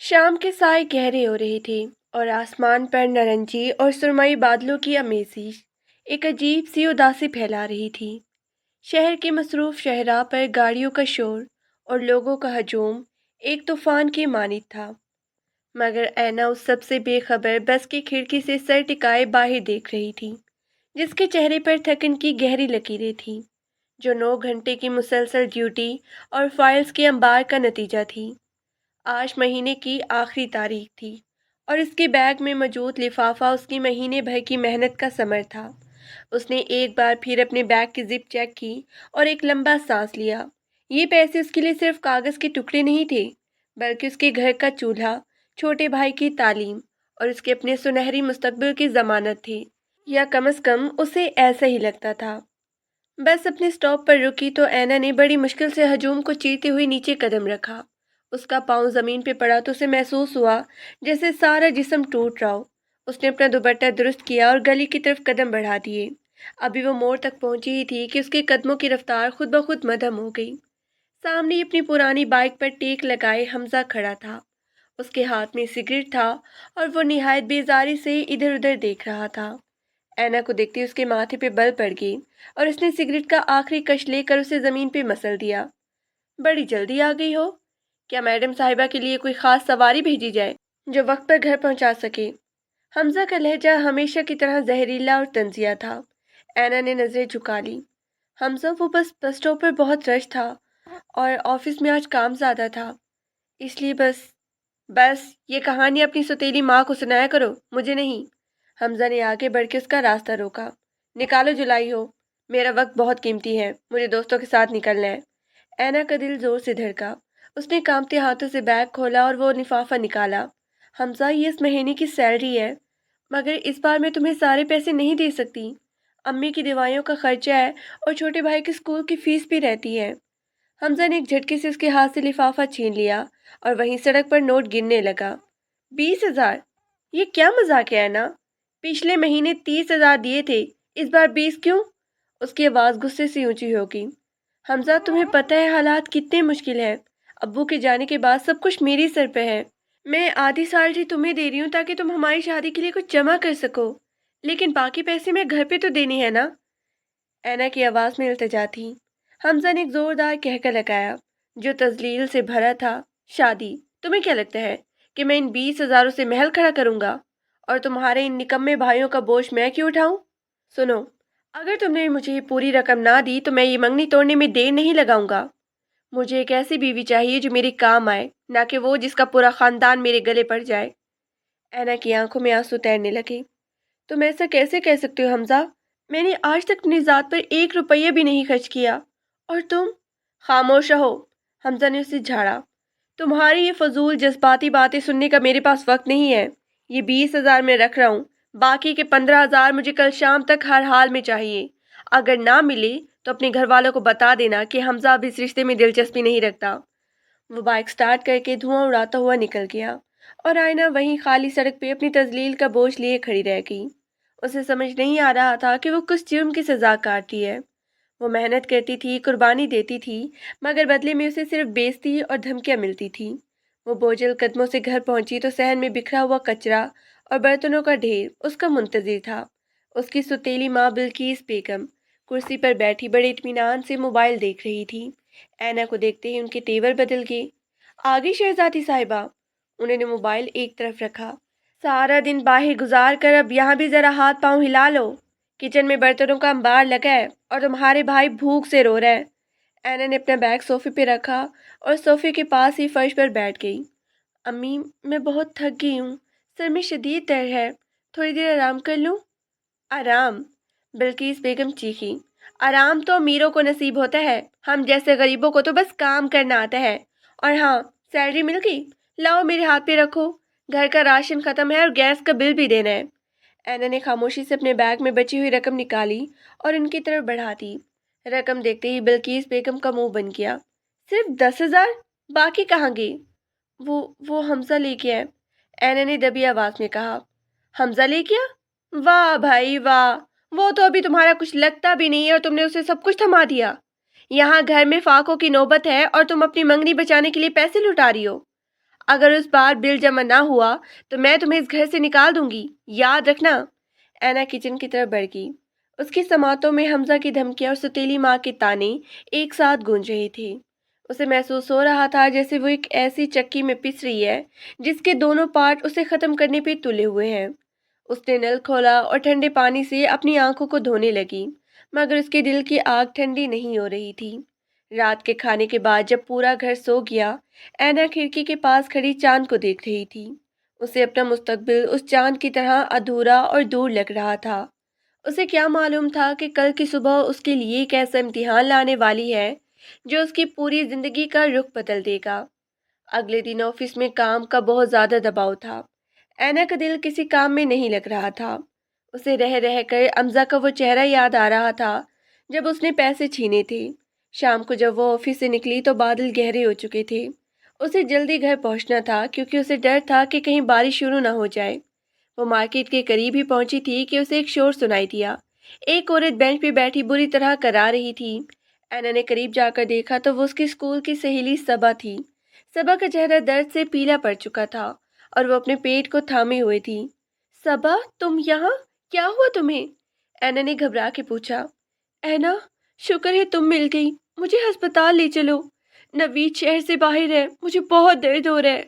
شام کے سائے گہرے ہو رہے تھے اور آسمان پر نارنجی اور سرمئی بادلوں کی آمیزش ایک عجیب سی اداسی پھیلا رہی تھی۔ شہر کے مصروف شاہراہ پر گاڑیوں کا شور اور لوگوں کا ہجوم ایک طوفان کی مانند تھا، مگر اینا اس سب سے بے خبر بس کی کھڑکی سے سر ٹکائے باہر دیکھ رہی تھی، جس کے چہرے پر تھکن کی گہری لکیریں تھیں، جو 9 گھنٹے کی مسلسل ڈیوٹی اور فائلز کے انبار کا نتیجہ تھی۔ آج مہینے کی آخری تاریخ تھی اور اس کے بیگ میں موجود لفافہ اس کی مہینے بھر کی محنت کا ثمر تھا۔ اس نے ایک بار پھر اپنے بیگ کی زپ چیک کی اور ایک لمبا سانس لیا۔ یہ پیسے اس کے لیے صرف کاغذ کے ٹکڑے نہیں تھے، بلکہ اس کے گھر کا چولہا، چھوٹے بھائی کی تعلیم اور اس کے اپنے سنہری مستقبل کی ضمانت تھی، یا کم از کم اسے ایسا ہی لگتا تھا۔ بس اپنے سٹاپ پر رکی تو اینا نے بڑی مشکل سے ہجوم کو چیرتے ہوئے نیچے قدم رکھا۔ اس کا پاؤں زمین پہ پڑا تو اسے محسوس ہوا جیسے سارا جسم ٹوٹ رہا ہو۔ اس نے اپنا دوپٹہ درست کیا اور گلی کی طرف قدم بڑھا دیے۔ ابھی وہ موڑ تک پہنچی ہی تھی کہ اس کے قدموں کی رفتار خود بخود مدھم ہو گئی۔ سامنے ہی اپنی پرانی بائک پر ٹیک لگائے حمزہ کھڑا تھا۔ اس کے ہاتھ میں سگریٹ تھا اور وہ نہایت بیزاری سے ادھر ادھر دیکھ رہا تھا۔ اینا کو دیکھتے اس کے ماتھے پہ بل پڑ گئی اور اس نے سگریٹ کا آخری کش لے کر اسے زمین پہ مسل دیا۔ بڑی جلدی آ گئی ہو؟ کیا میڈم صاحبہ کے لیے کوئی خاص سواری بھیجی جائے جو وقت پر گھر پہنچا سکے؟ حمزہ کا لہجہ ہمیشہ کی طرح زہریلا اور طنزیہ تھا۔ اینا نے نظریں جھکا لی۔ حمزہ، وہ بس اسٹاپ پر بہت رش تھا اور آفس میں آج کام زیادہ تھا، اس لیے بس یہ کہانی اپنی سوتیلی ماں کو سنایا کرو، مجھے نہیں۔ حمزہ نے آگے بڑھ کے اس کا راستہ روکا۔ نکالو جلائی ہو، میرا وقت بہت قیمتی ہے، مجھے دوستوں کے ساتھ نکلنا ہے۔ اینا کا دل زور سے دھڑکا۔ اس نے کانپتے ہاتھوں سے بیگ کھولا اور وہ لفافہ نکالا۔ حمزہ، یہ اس مہینے کی سیلری ہے، مگر اس بار میں تمہیں سارے پیسے نہیں دے سکتی۔ امی کی دوائیوں کا خرچہ ہے اور چھوٹے بھائی کے اسکول کی فیس بھی رہتی ہے۔ حمزہ نے ایک جھٹکے سے اس کے ہاتھ سے لفافہ چھین لیا اور وہیں سڑک پر نوٹ گننے لگا۔ 20,000! یہ کیا مذاق ہے نا؟ پچھلے مہینے 30,000 دیے تھے، اس بار 20 کیوں؟ اس کی آواز غصے سے اونچی ہو گئی۔ حمزہ، تمہیں پتہ ہے حالات کتنے مشکل ہیں؟ ابو کے جانے کے بعد سب کچھ میری سر پہ ہے۔ میں آدھی سیلری تمہیں دے رہی ہوں تاکہ تم ہماری شادی کے لیے کچھ جمع کر سکو، لیکن باقی پیسے میں گھر پہ تو دینے ہیں نا؟ اینا کی آواز میں التجا تھی۔ حمزہ نے ایک زوردار کہکہ لگایا جو تذلیل سے بھرا تھا۔ شادی؟ تمہیں کیا لگتا ہے کہ میں ان 20,000 سے محل کھڑا کروں گا اور تمہارے ان نکمے بھائیوں کا بوجھ میں کیوں اٹھاؤں؟ سنو، اگر تم نے مجھے یہ پوری رقم نہ دی تو میں یہ منگنی توڑنے میں دیر نہیں لگاؤں گا۔ مجھے ایک ایسی بیوی چاہیے جو میرے کام آئے، نہ کہ وہ جس کا پورا خاندان میرے گلے پڑ جائے۔ اینا کی آنکھوں میں آنسو تیرنے لگے۔ تم ایسا کیسے کہہ سکتے ہو حمزہ؟ میں نے آج تک اپنی ذات پر 1 روپیہ بھی نہیں خرچ کیا، اور تم؟ خاموش رہو، حمزہ نے اسے جھاڑا۔ تمہاری یہ فضول جذباتی باتیں سننے کا میرے پاس وقت نہیں ہے۔ یہ 20,000 میں رکھ رہا ہوں، باقی کے 15,000 مجھے کل شام تک ہر حال میں چاہیے۔ اگر نہ ملے تو اپنے گھر والوں کو بتا دینا کہ حمزہ اب اس رشتے میں دلچسپی نہیں رکھتا۔ وہ بائک سٹارٹ کر کے دھواں اڑاتا ہوا نکل گیا اور آئینہ وہیں خالی سڑک پہ اپنی تذلیل کا بوجھ لیے کھڑی رہ گئی۔ اسے سمجھ نہیں آ رہا تھا کہ وہ کس جرم کی سزا کاٹتی ہے۔ وہ محنت کرتی تھی، قربانی دیتی تھی، مگر بدلے میں اسے صرف بےعزتی اور دھمکیاں ملتی تھیں۔ وہ بوجھل قدموں سے گھر پہنچی تو صحن میں بکھرا ہوا کچرا اور برتنوں کا ڈھیر اس کا منتظر تھا۔ اس کی سوتیلی ماں بلقیس بیگم کرسی پر بیٹھی بڑے اطمینان سے موبائل دیکھ رہی تھی۔ اینا کو دیکھتے ہی ان کے تیور بدل گئے۔ آگئی شہزادی صاحبہ؟ انہوں نے موبائل ایک طرف رکھا۔ سارا دن باہر گزار کر اب یہاں بھی ذرا ہاتھ پاؤں ہلا لو۔ کچن میں برتنوں کا انبار لگا ہے اور تمہارے بھائی بھوک سے رو رہا ہے۔ اینا نے اپنا بیگ صوفے پہ رکھا اور صوفے کے پاس ہی فرش پر بیٹھ گئی۔ امی، میں بہت تھک گئی ہوں، سر میں شدید درد ہے، تھوڑی دیر آرام کر لوں؟ آرام؟ بلقیس بیگم چیخی۔ آرام تو امیروں کو نصیب ہوتا ہے، ہم جیسے غریبوں کو تو بس کام کرنا آتا ہے۔ اور ہاں، سیلری مل گئی؟ لاؤ میرے ہاتھ پہ رکھو، گھر کا راشن ختم ہے اور گیس کا بل بھی دینا ہے۔ اینا نے خاموشی سے اپنے بیگ میں بچی ہوئی رقم نکالی اور ان کی طرف بڑھا دی۔ رقم دیکھتے ہی بلقیس بیگم کا منہ بن گیا۔ صرف 10,000؟ باقی کہاں گئی؟ وہ حمزہ لے گیا ہے، اینا نے دبی آواز میں کہا۔ حمزہ لے گیا؟ واہ بھائی واہ، وہ تو ابھی تمہارا کچھ لگتا بھی نہیں ہے اور تم نے اسے سب کچھ تھما دیا۔ یہاں گھر میں فاقوں کی نوبت ہے اور تم اپنی منگنی بچانے کے لیے پیسے لٹا رہی ہو۔ اگر اس بار بل جمع نہ ہوا تو میں تمہیں اس گھر سے نکال دوں گی، یاد رکھنا۔ اینا کچن کی طرف بڑھ گئی۔ اس کی سماعتوں میں حمزہ کی دھمکیاں اور ستیلی ماں کے طعنے ایک ساتھ گونج رہے تھے۔ اسے محسوس ہو رہا تھا جیسے وہ ایک ایسی چکی میں پس رہی ہے جس کے دونوں پارٹ اسے ختم کرنے پہ تلے ہوئے ہیں۔ اس نے نل کھولا اور ٹھنڈے پانی سے اپنی آنکھوں کو دھونے لگی، مگر اس کے دل کی آگ ٹھنڈی نہیں ہو رہی تھی۔ رات کے کھانے کے بعد جب پورا گھر سو گیا، اینا کھڑکی کے پاس کھڑی چاند کو دیکھ رہی تھی۔ اسے اپنا مستقبل اس چاند کی طرح ادھورا اور دور لگ رہا تھا۔ اسے کیا معلوم تھا کہ کل کی صبح اس کے لیے ایک ایسا امتحان لانے والی ہے جو اس کی پوری زندگی کا رخ بدل دے گا۔ اگلے دن آفس میں کام کا بہت زیادہ دباؤ تھا۔ اینا کا دل کسی کام میں نہیں لگ رہا تھا۔ اسے رہ رہ کر حمزہ کا وہ چہرہ یاد آ رہا تھا جب اس نے پیسے چھینے تھے۔ شام کو جب وہ آفس سے نکلی تو بادل گہرے ہو چکے تھے۔ اسے جلدی گھر پہنچنا تھا کیونکہ اسے ڈر تھا کہ کہیں بارش شروع نہ ہو جائے۔ وہ مارکیٹ کے قریب ہی پہنچی تھی کہ اسے ایک شور سنائی دیا۔ ایک عورت بینچ پہ بیٹھی بری طرح کرا رہی تھی۔ اینا نے قریب جا کر دیکھا تو وہ اس کی اسکول کی سہیلی صبا تھی۔ صبا کا چہرہ درد سے پیلا پڑ چکا تھا اور وہ اپنے پیٹ کو تھامے ہوئے تھی۔ صبا، تم یہاں؟ کیا ہوا تمہیں؟ اینا نے گھبرا کے پوچھا۔ اینا، شکر ہے تم مل گئی، مجھے ہسپتال لے چلو، نوید شہر سے باہر ہے، مجھے بہت درد ہو رہا ہے۔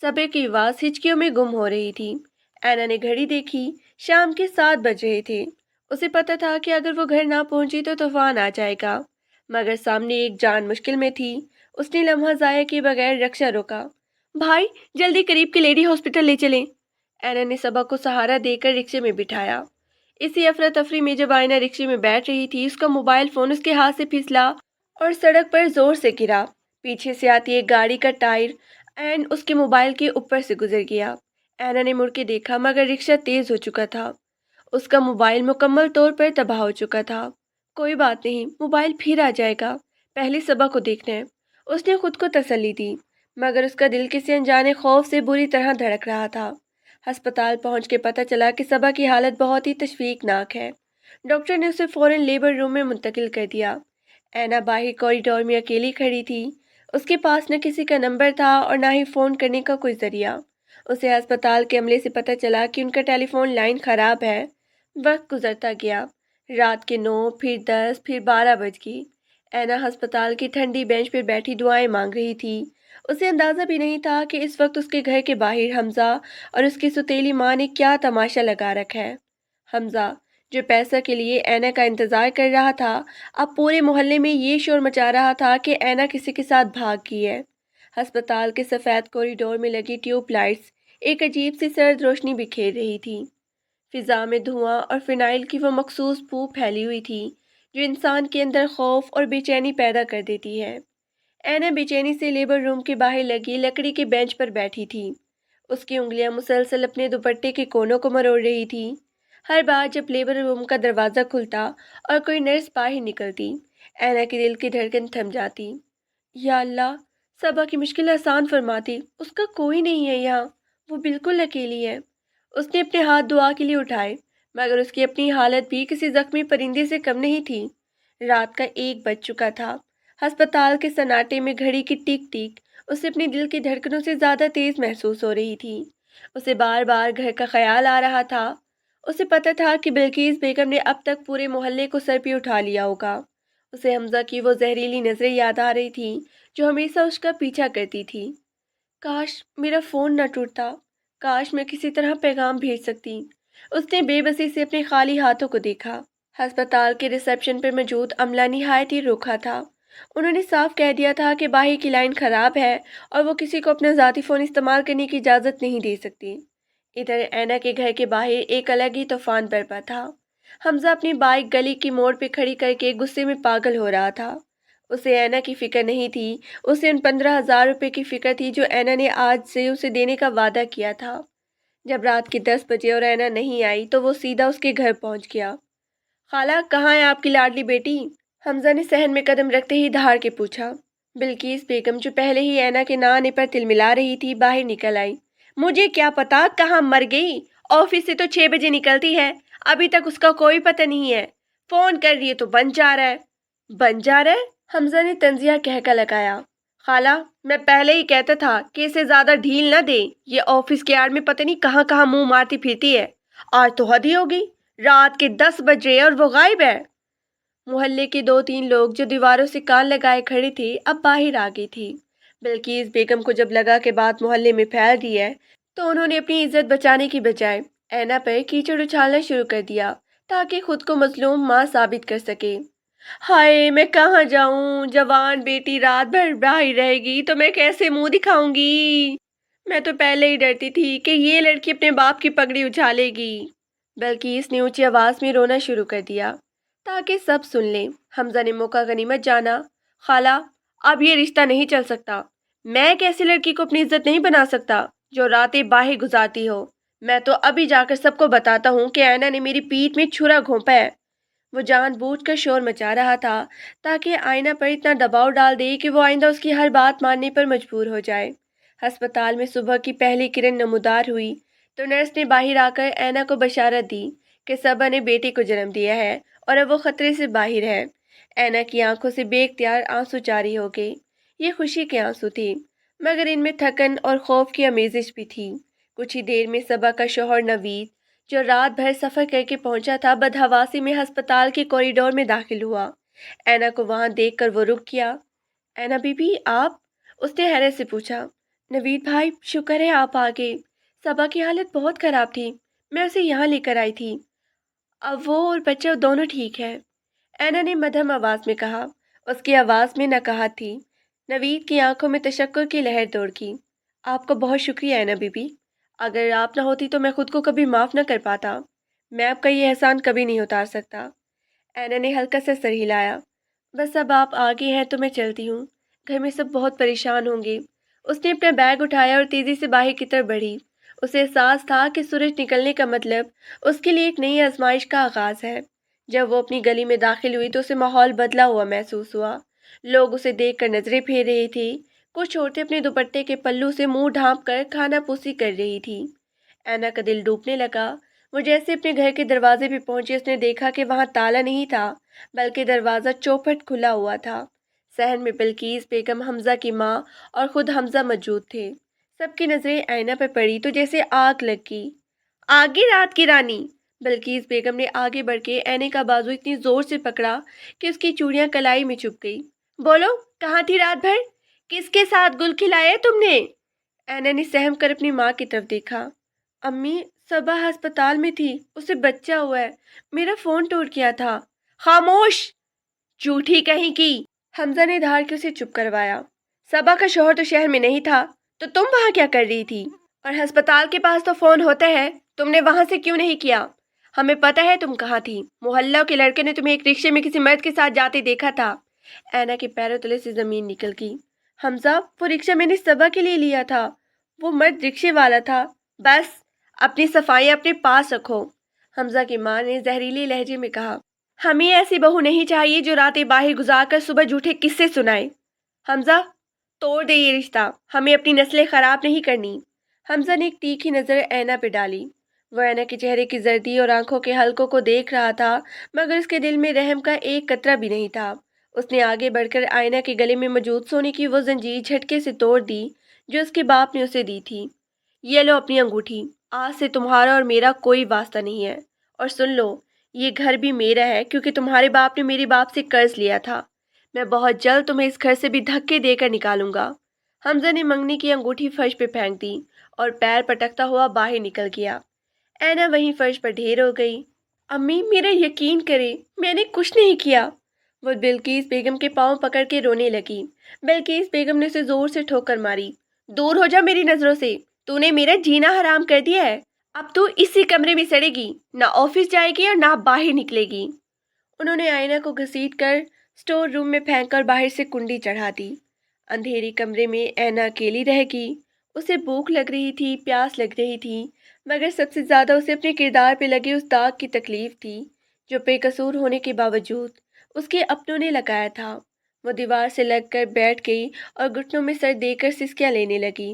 صبا کی آواز ہچکیوں میں گم ہو رہی تھی۔ اینا نے گھڑی دیکھی، شام کے 7 بج رہے تھے۔ اسے پتا تھا کہ اگر وہ گھر نہ پہنچی تو طوفان آ جائے گا، مگر سامنے ایک جان مشکل میں تھی۔ اس نے لمحہ ضائع کیے بغیر رکشہ روکا۔ بھائی، جلدی قریب کے لیڈی ہاسپٹل لے چلیں۔ اینا نے صبا کو سہارا دے کر رکشے میں بٹھایا۔ اسی افراتفری میں جب آئینہ رکشے میں بیٹھ رہی تھی، اس کا موبائل فون اس کے ہاتھ سے پھسلا اور سڑک پر زور سے گرا۔ پیچھے سے آتی ایک گاڑی کا ٹائر اس کے موبائل کے اوپر سے گزر گیا۔ اینا نے مڑ کے دیکھا مگر رکشہ تیز ہو چکا تھا۔ اس کا موبائل مکمل طور پر تباہ ہو چکا تھا۔ کوئی بات نہیں، موبائل پھر آ جائے گا، پہلے صبا کو دیکھنا ہے، اس نے خود کو تسلی دی، مگر اس کا دل کسی انجانے خوف سے بری طرح دھڑک رہا تھا۔ ہسپتال پہنچ کے پتہ چلا کہ صبا کی حالت بہت ہی تشویشناک ہے۔ ڈاکٹر نے اسے فوراً لیبر روم میں منتقل کر دیا۔ اینا باہر کوریڈور میں اکیلی کھڑی تھی۔ اس کے پاس نہ کسی کا نمبر تھا اور نہ ہی فون کرنے کا کوئی ذریعہ۔ اسے ہسپتال کے عملے سے پتہ چلا کہ ان کا ٹیلی فون لائن خراب ہے۔ وقت گزرتا گیا، رات کے 9، پھر 10، پھر 12 بج گئی۔ اینا ہسپتال کی ٹھنڈی بینچ پر بیٹھی دعائیں مانگ رہی تھی۔ اسے اندازہ بھی نہیں تھا کہ اس وقت اس کے گھر کے باہر حمزہ اور اس کی ستیلی ماں نے کیا تماشا لگا رکھا ہے۔ حمزہ، جو پیسہ کے لیے اینا کا انتظار کر رہا تھا، اب پورے محلے میں یہ شور مچا رہا تھا کہ اینا کسی کے ساتھ بھاگ گئی ہے۔ ہسپتال کے سفید کوریڈور میں لگی ٹیوب لائٹس ایک عجیب سی سرد روشنی بکھیر رہی تھی۔ فضا میں دھواں اور فنائل کی وہ مخصوص بو پھیلی ہوئی تھی جو انسان کے اندر خوف اور بے چینی پیدا کر دیتی ہے۔ اینا بے چینی سے لیبر روم کے باہر لگی لکڑی کے بینچ پر بیٹھی تھی۔ اس کی انگلیاں مسلسل اپنے دوپٹے کے کونوں کو مروڑ رہی تھی۔ ہر بار جب لیبر روم کا دروازہ کھلتا اور کوئی نرس باہر نکلتی، اینا کے دل کی دھڑکن تھم جاتی۔ یا اللہ، صبا کی مشکل آسان فرماتی، اس کا کوئی نہیں ہے یہاں، وہ بالکل اکیلی ہے۔ اس نے اپنے ہاتھ دعا کے لیے اٹھائے، مگر اس کی اپنی حالت بھی کسی زخمی پرندے سے کم نہیں تھی۔ رات کا 1 بج چکا تھا۔ ہسپتال کے سناٹے میں گھڑی کی ٹک ٹک اسے اپنے دل کی دھڑکنوں سے زیادہ تیز محسوس ہو رہی تھی۔ اسے بار بار گھر کا خیال آ رہا تھا۔ اسے پتہ تھا کہ بلقیس بیگم نے اب تک پورے محلے کو سر پہ اٹھا لیا ہوگا۔ اسے حمزہ کی وہ زہریلی نظریں یاد آ رہی تھیں جو ہمیشہ اس کا پیچھا کرتی تھی۔ کاش میرا فون نہ ٹوٹتا، کاش میں کسی طرح پیغام بھیج سکتی۔ اس نے بے بسی سے اپنے خالی ہاتھوں کو دیکھا۔ ہسپتال کے ریسیپشن پر موجود عملہ نہایت ہی روکھا تھا۔ انہوں نے صاف کہہ دیا تھا کہ باہر کی لائن خراب ہے اور وہ کسی کو اپنا ذاتی فون استعمال کرنے کی اجازت نہیں دے سکتی۔ ادھر اینا کے گھر کے باہر ایک الگ ہی طوفان برپا تھا۔ حمزہ اپنی بائک گلی کی موڑ پہ کھڑی کر کے غصے میں پاگل ہو رہا تھا۔ اسے اینا کی فکر نہیں تھی، اسے ان 15,000 روپے کی فکر تھی جو اینا نے آج سے اسے دینے کا وعدہ کیا تھا۔ جب رات کے 10 بجے اور اینا نہیں آئی تو وہ سیدھا اس کے گھر پہنچ گیا۔ خالہ، کہاں ہے آپ کی لاڈلی بیٹی؟ حمزہ نے صحن میں قدم رکھتے ہی دھاڑ کے پوچھا۔ بلقیس بیگم، جو پہلے ہی اینا کے نہ آنے پر تلملا رہی تھی، باہر نکل آئی۔ مجھے کیا پتا کہاں مر گئی، آفس سے تو 6 بجے نکلتی ہے، ابھی تک اس کا کوئی پتہ نہیں ہے، فون کر رہی ہے تو بند جا رہا ہے۔ بند جا رہا ہے؟ حمزہ نے طنزیہ کہکا لگایا۔ خالہ، میں پہلے ہی کہتا تھا کہ اسے زیادہ ڈھیل نہ دے، یہ آفس کے آڑ میں پتہ نہیں کہاں کہاں منہ مارتی پھرتی ہے۔ آج تو حد ہی ہوگی، رات کے 10 بج رہے ہیں اور وہ غائب ہے۔ محلے کے 2-3 لوگ جو دیواروں سے کان لگائے کھڑے تھے اب باہر آ گئی تھی۔ بلقیس بیگم کو جب لگا کہ بات محلے میں پھیل رہی ہے تو انہوں نے اپنی عزت بچانے کی بجائے اینا پر کیچڑ اچھالنا شروع کر دیا تاکہ خود کو مظلوم ماں ثابت کر سکے۔ ہائے، میں کہاں جاؤں؟ جوان بیٹی رات بھر باہر رہے گی تو میں کیسے منہ دکھاؤں گی؟ میں تو پہلے ہی ڈرتی تھی کہ یہ لڑکی اپنے باپ کی پگڑی اچھالے گی۔ بلقیس نے اونچی آواز میں رونا شروع کر دیا تاکہ سب سن لیں۔ حمزہ نے موقع غنیمت جانا۔ خالہ، اب یہ رشتہ نہیں چل سکتا۔ میں ایک ایسی لڑکی کو اپنی عزت نہیں بنا سکتا جو راتیں باہر گزارتی ہو۔ میں تو ابھی جا کر سب کو بتاتا ہوں کہ اینا نے میری پیٹھ میں چھرا گھونپا ہے۔ وہ جان بوجھ کر شور مچا رہا تھا تاکہ آئینہ پر اتنا دباؤ ڈال دے کہ وہ آئندہ اس کی ہر بات ماننے پر مجبور ہو جائے۔ ہسپتال میں صبح کی پہلی کرن نمودار ہوئی تو نرس نے باہر آ کر اینا کو بشارت دی کہ صبا نے بیٹے کو جنم دیا ہے اور اب وہ خطرے سے باہر ہے۔ اینا کی آنکھوں سے بے اختیار آنسو جاری ہو گئے۔ یہ خوشی کے آنسو تھے مگر ان میں تھکن اور خوف کی آمیزش بھی تھی۔ کچھ ہی دیر میں صبا کا شوہر نوید، جو رات بھر سفر کر کے پہنچا تھا، بدحواسی میں ہسپتال کے کوریڈور میں داخل ہوا۔ اینا کو وہاں دیکھ کر وہ رک گیا۔ اینا بی بی، آپ؟ اس نے حیرت سے پوچھا۔ نوید بھائی، شکر ہے آپ آ گئے۔ صبا کی حالت بہت خراب تھی، میں اسے یہاں لے کر آئی تھی۔ اب وہ اور بچہ دونوں ٹھیک ہے، اینا نے مدھم آواز میں کہا۔ اس کی آواز میں نکہت تھی۔ نوید کی آنکھوں میں تشکر کی لہر دوڑ گئی۔ آپ کا بہت شکریہ اینا بی بی، اگر آپ نہ ہوتی تو میں خود کو کبھی معاف نہ کر پاتا۔ میں آپ کا یہ احسان کبھی نہیں اتار سکتا۔ اینا نے ہلکا سا سر ہلایا۔ بس اب آپ آگے ہیں تو میں چلتی ہوں، گھر میں سب بہت پریشان ہوں گے۔ اس نے اپنا بیگ اٹھایا اور تیزی سے باہر کی طرف بڑھی۔ اسے احساس تھا کہ سورج نکلنے کا مطلب اس کے لیے ایک نئی آزمائش کا آغاز ہے۔ جب وہ اپنی گلی میں داخل ہوئی تو اسے ماحول بدلا ہوا محسوس ہوا۔ لوگ اسے دیکھ کر نظریں پھیر رہے تھے۔ کچھ عورتیں اپنے دوپٹے کے پلو سے منہ ڈھانپ کر کھانا پوسی کر رہی تھی۔ اینا کا دل ڈوبنے لگا۔ وہ جیسے اپنے گھر کے دروازے پہ پہنچی، اس نے دیکھا کہ وہاں تالا نہیں تھا بلکہ دروازہ چوپٹ کھلا ہوا تھا۔ صحن میں بلقیس بیگم، حمزہ کی ماں اور خود حمزہ موجود تھے۔ سب کی نظریں اینا پہ پڑی تو جیسے آگ لگ گئی۔ آگے رات کی رانی! بلقیس بیگم نے آگے بڑھ کے اینے کا بازو اتنی زور سے پکڑا کہ اس کی چوڑیاں کلائی میں چبھ گئی۔ بولو، کہاں تھی رات بھر؟ کس کے ساتھ گل کھلائے تم نے؟ اینا نے سہم کر اپنی ماں کی طرف دیکھا۔ امی، صبا ہسپتال میں تھی، اسے بچہ ہوا ہے، میرا فون ٹوٹ گیا تھا۔ خاموش! جھوٹی کہیں کی! حمزہ نے دھاڑ کے اسے چپ کروایا۔ صبا کا شوہر تو شہر میں نہیں تھا تو تم وہاں کیا کر رہی تھی؟ اور ہسپتال کے پاس تو فون ہوتا ہے، تم نے وہاں سے کیوں نہیں کیا؟ ہمیں پتہ ہے تم کہاں تھی، محلہ کے لڑکے نے تمہیں ایک رکشے میں کسی مرد کے ساتھ جاتے دیکھا تھا۔ اینا کے پیروں تلے سے زمین نکل گئی۔ حمزہ، وہ رکشہ میں نے صبا کے لیے لیا تھا، وہ مرد رکشے والا تھا۔ بس، اپنی صفائی اپنے پاس رکھو، حمزہ کی ماں نے زہریلے لہجے میں کہا۔ ہمیں ایسی بہو نہیں چاہیے جو راتیں باہر گزار کر صبح جھوٹے قصے سنائے۔ حمزہ، توڑ دے یہ رشتہ، ہمیں اپنی نسلیں خراب نہیں کرنی۔ حمزہ نے ایک تیکھی نظر اینا پہ ڈالی۔ وہ اینا کے چہرے کی زردی اور آنکھوں کے حلقوں کو دیکھ رہا تھا مگر اس کے دل میں رحم کا ایک قطرہ بھی نہیں تھا۔ اس نے آگے بڑھ کر آئینہ کے گلے میں موجود سونے کی وہ زنجیر جھٹکے سے توڑ دی جو اس کے باپ نے اسے دی تھی۔ یہ لو اپنی انگوٹھی، آج سے تمہارا اور میرا کوئی واسطہ نہیں ہے، اور سن لو، یہ گھر بھی میرا ہے کیونکہ تمہارے باپ نے میرے باپ سے قرض لیا تھا۔ میں بہت جلد تمہیں اس گھر سے بھی دھکے دے کر نکالوں گا۔ حمزہ نے منگنی کی انگوٹھی فرش پہ پھینک دی اور پیر پٹکتا ہوا باہر نکل گیا۔ اینا وہیں فرش پر ڈھیر ہو گئی۔ امی، میرا یقین کرے، میں نے کچھ نہیں کیا۔ وہ بلقیس بیگم کے پاؤں پکڑ کے رونے لگی۔ بلقیس بیگم نے اسے زور سے ٹھوکر ماری۔ دور ہو جا میری نظروں سے، تو نے میرا جینا حرام کر دیا ہے۔ اب تو اسی کمرے میں سڑے گی، نہ آفس جائے گی اور نہ باہر نکلے گی۔ انہوں نے آئینہ کو گھسیٹ کر سٹور روم میں پھینک کر باہر سے کنڈی چڑھا دی۔ اندھیری کمرے میں اینا اکیلی رہ گئی۔ اسے بھوک لگ رہی تھی، پیاس لگ رہی تھی، مگر سب سے زیادہ اسے اپنے کردار پہ لگے اس داغ کی تکلیف تھی جو بے قصور ہونے کے باوجود اس کے اپنوں نے لگایا تھا۔ وہ دیوار سے لگ کر بیٹھ گئی اور گھٹنوں میں سر دے کر سسکیاں لینے لگی۔